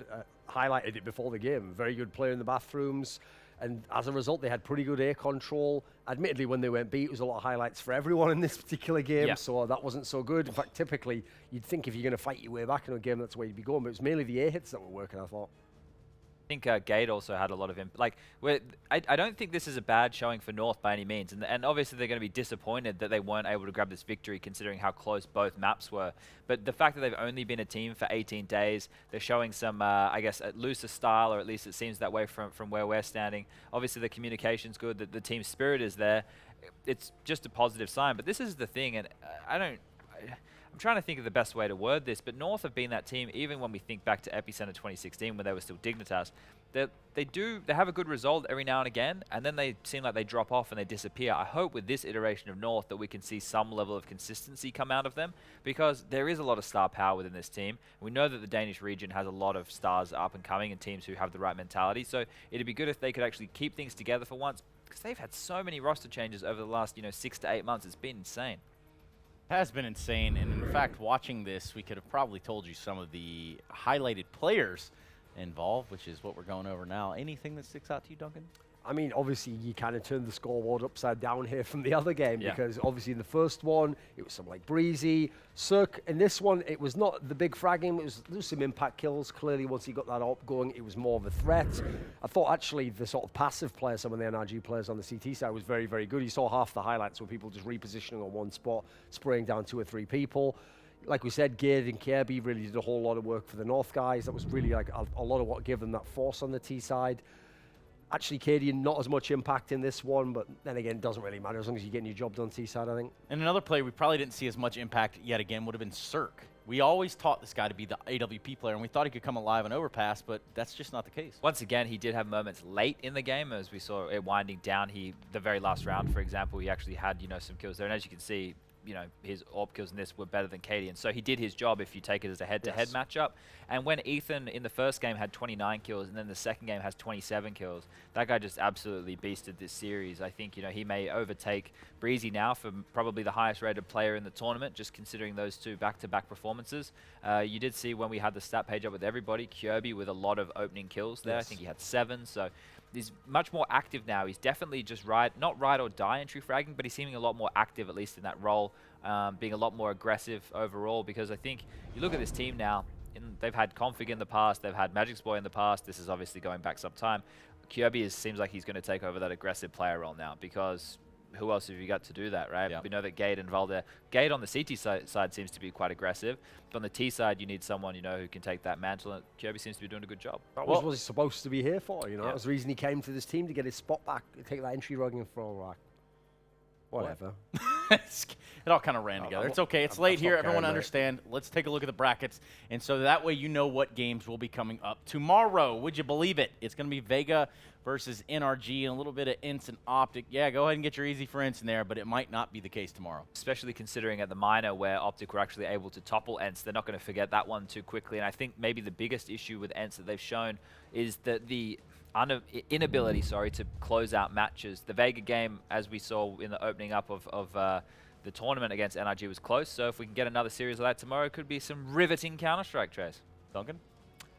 [SPEAKER 7] highlighted it before the game, very good player in the bathrooms. And as a result, they had pretty good air control. Admittedly, when they went B, it was a lot of highlights for everyone in this particular game, so that wasn't so good. In fact, typically, you'd think if you're going to fight your way back in a game, that's where you'd be going. But it was mainly the air hits that were working, I thought.
[SPEAKER 8] I think Gate also had a lot of I don't think this is a bad showing for North by any means, and obviously they're going to be disappointed that they weren't able to grab this victory considering how close both maps were. But the fact that they've only been a team for 18 days, they're showing some, I guess, a looser style, or at least it seems that way from where we're standing. Obviously the communication's good, the team spirit is there. It's just a positive sign. But this is the thing, and I I'm trying to think of the best way to word this, but North have been that team, even when we think back to Epicenter 2016 when they were still Dignitas, they have a good result every now and again, and then they seem like they drop off and they disappear. I hope with this iteration of North that we can see some level of consistency come out of them, because there is a lot of star power within this team. We know that the Danish region has a lot of stars up and coming and teams who have the right mentality, so it'd be good if they could actually keep things together for once, because they've had so many roster changes over the last 6 to 8 months. It's been insane.
[SPEAKER 6] Has been insane, and in fact, watching this, we could have probably told you some of the highlighted players involved, which is what we're going over now. Anything that sticks out to you, Duncan?
[SPEAKER 7] I mean, obviously, you kind of turned the scoreboard upside down here from the other game,
[SPEAKER 8] Yeah.
[SPEAKER 7] because obviously in the first one, it was some like Breezy, Cirque. In this one, it was not the big fragging. There was some impact kills. Clearly, once he got that up going, it was more of a threat. I thought actually the sort of passive players, some of the NRG players on the CT side, was very, very good. You saw half the highlights where people just repositioning on one spot, spraying down 2 or 3 people. Like we said, Geared and Kirby really did a whole lot of work for the North guys. That was really like a lot of what gave them that force on the T side. Actually, Cadian, not as much impact in this one, but then again, it doesn't really matter as long as you're getting your job done T side, I think.
[SPEAKER 6] And another player we probably didn't see as much impact yet again would have been Cirque. We always taught this guy to be the AWP player, and we thought he could come alive on overpass, but that's just not the case.
[SPEAKER 8] Once again, he did have moments late in the game, as we saw it winding down. The very last round, for example, he actually had some kills there, and as you can see, his AWP kills in this were better than Cadian. So he did his job if you take it as a head-to-head matchup. And when Ethan in the first game had 29 kills and then the second game has 27 kills, that guy just absolutely beasted this series. I think, he may overtake Breezy now for probably the highest rated player in the tournament, just considering those two back-to-back performances. You did see when we had the stat page up with everybody, Kirby with a lot of opening kills there.
[SPEAKER 6] Yes.
[SPEAKER 8] I think he had 7, so he's much more active now. He's definitely just not ride or die entry fragging, but he's seeming a lot more active, at least in that role, being a lot more aggressive overall, because I think you look at this team now, they've had Config in the past, they've had Magic's Boy in the past. This is obviously going back some time. Kirby seems like he's going to take over that aggressive player role now, because who else have you got to do that, right?
[SPEAKER 6] Yeah.
[SPEAKER 8] We know that Gade and Valder. Gade on the CT side seems to be quite aggressive, but on the T side, you need someone, who can take that mantle, and Kirby seems to be doing a good job.
[SPEAKER 7] That was what he's supposed to be here for,
[SPEAKER 8] Yeah.
[SPEAKER 7] That was the reason he came to this team, to get his spot back, take that entry rugging for whatever.
[SPEAKER 6] It all kind of ran together. It's okay. It's late here. Everyone understand. Let's take a look at the brackets. And so that way you know what games will be coming up tomorrow. Would you believe it? It's going to be Vega versus NRG and a little bit of Ints and Optic. Yeah, go ahead and get your easy for Ints in there, but it might not be the case tomorrow.
[SPEAKER 8] Especially considering at the minor where Optic were actually able to topple Ents, they're not going to forget that one too quickly. And I think maybe the biggest issue with Ents that they've shown is that the inability, to close out matches. The Vega game, as we saw in the opening up of the tournament against NRG, was close. So if we can get another series of that tomorrow, it could be some riveting Counter-Strike, Trace.
[SPEAKER 6] Duncan?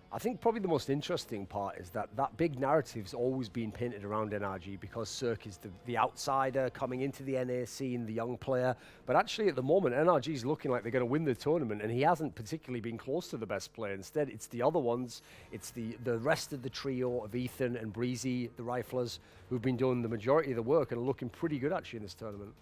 [SPEAKER 7] I think probably the most interesting part is that big narrative's always been painted around NRG, because Cirque is the outsider coming into the NA scene, the young player. But actually, at the moment, NRG's looking like they're going to win the tournament, and he hasn't particularly been close to the best player. Instead, it's the other ones. It's the rest of the trio of Ethan and Breezy, the riflers, who've been doing the majority of the work and are looking pretty good, actually, in this tournament.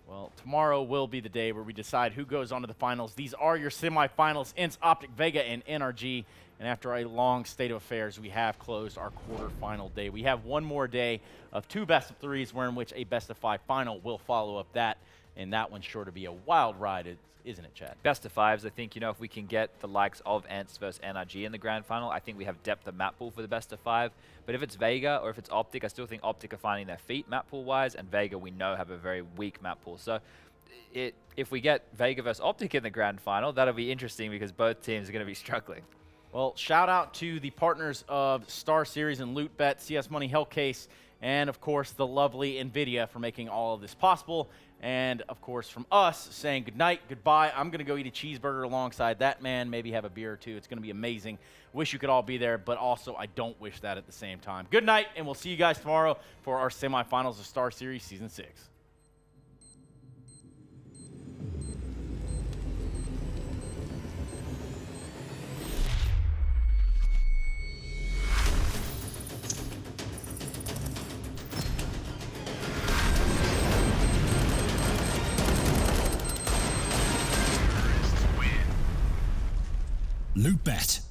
[SPEAKER 6] Well, tomorrow will be the day where we decide who goes on to the finals. These are your semifinals, Ints, Optic, Vega, and NRG. And after a long state of affairs, we have closed our quarterfinal day. We have one more day of 2 best-of-3s, where in which a best-of-5 final will follow up that. And that one's sure to be a wild ride, isn't it, Chad?
[SPEAKER 8] Best-of-5s, I think, if we can get the likes of Ents versus NRG in the grand final, I think we have depth of map pool for the best-of-5. But if it's Vega or if it's Optic, I still think Optic are finding their feet map pool-wise, and Vega, we know, have a very weak map pool. So if we get Vega versus Optic in the grand final, that'll be interesting, because both teams are going to be struggling.
[SPEAKER 6] Well, shout out to the partners of StarSeries and LootBet, CS Money, Hellcase, and of course the lovely NVIDIA for making all of this possible. And of course from us saying good night, goodbye. I'm going to go eat a cheeseburger alongside that man, maybe have a beer or two. It's going to be amazing. Wish you could all be there, but also I don't wish that at the same time. Good night, and we'll see you guys tomorrow for our semifinals of StarSeries Season 6.
[SPEAKER 9] LootBet.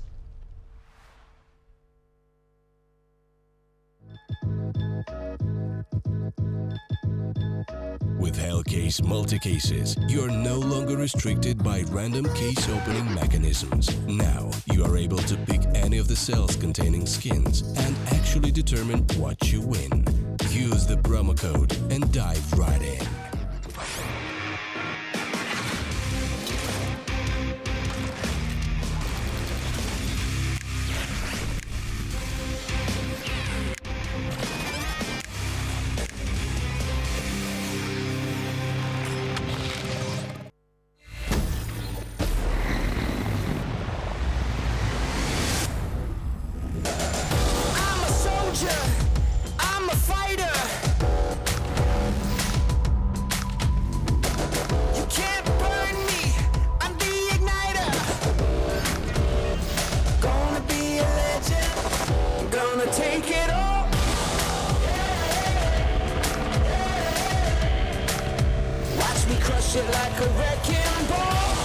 [SPEAKER 9] With Hellcase. case multi-cases, you are no longer restricted by random case opening mechanisms. Now, you are able to pick any of the cells containing skins and actually determine what you win. Use the promo code and dive right in.
[SPEAKER 3] I'm a soldier, I'm a fighter. You can't burn me, I'm the igniter. Gonna be a legend, gonna take it all. Watch me crush it like a wrecking ball.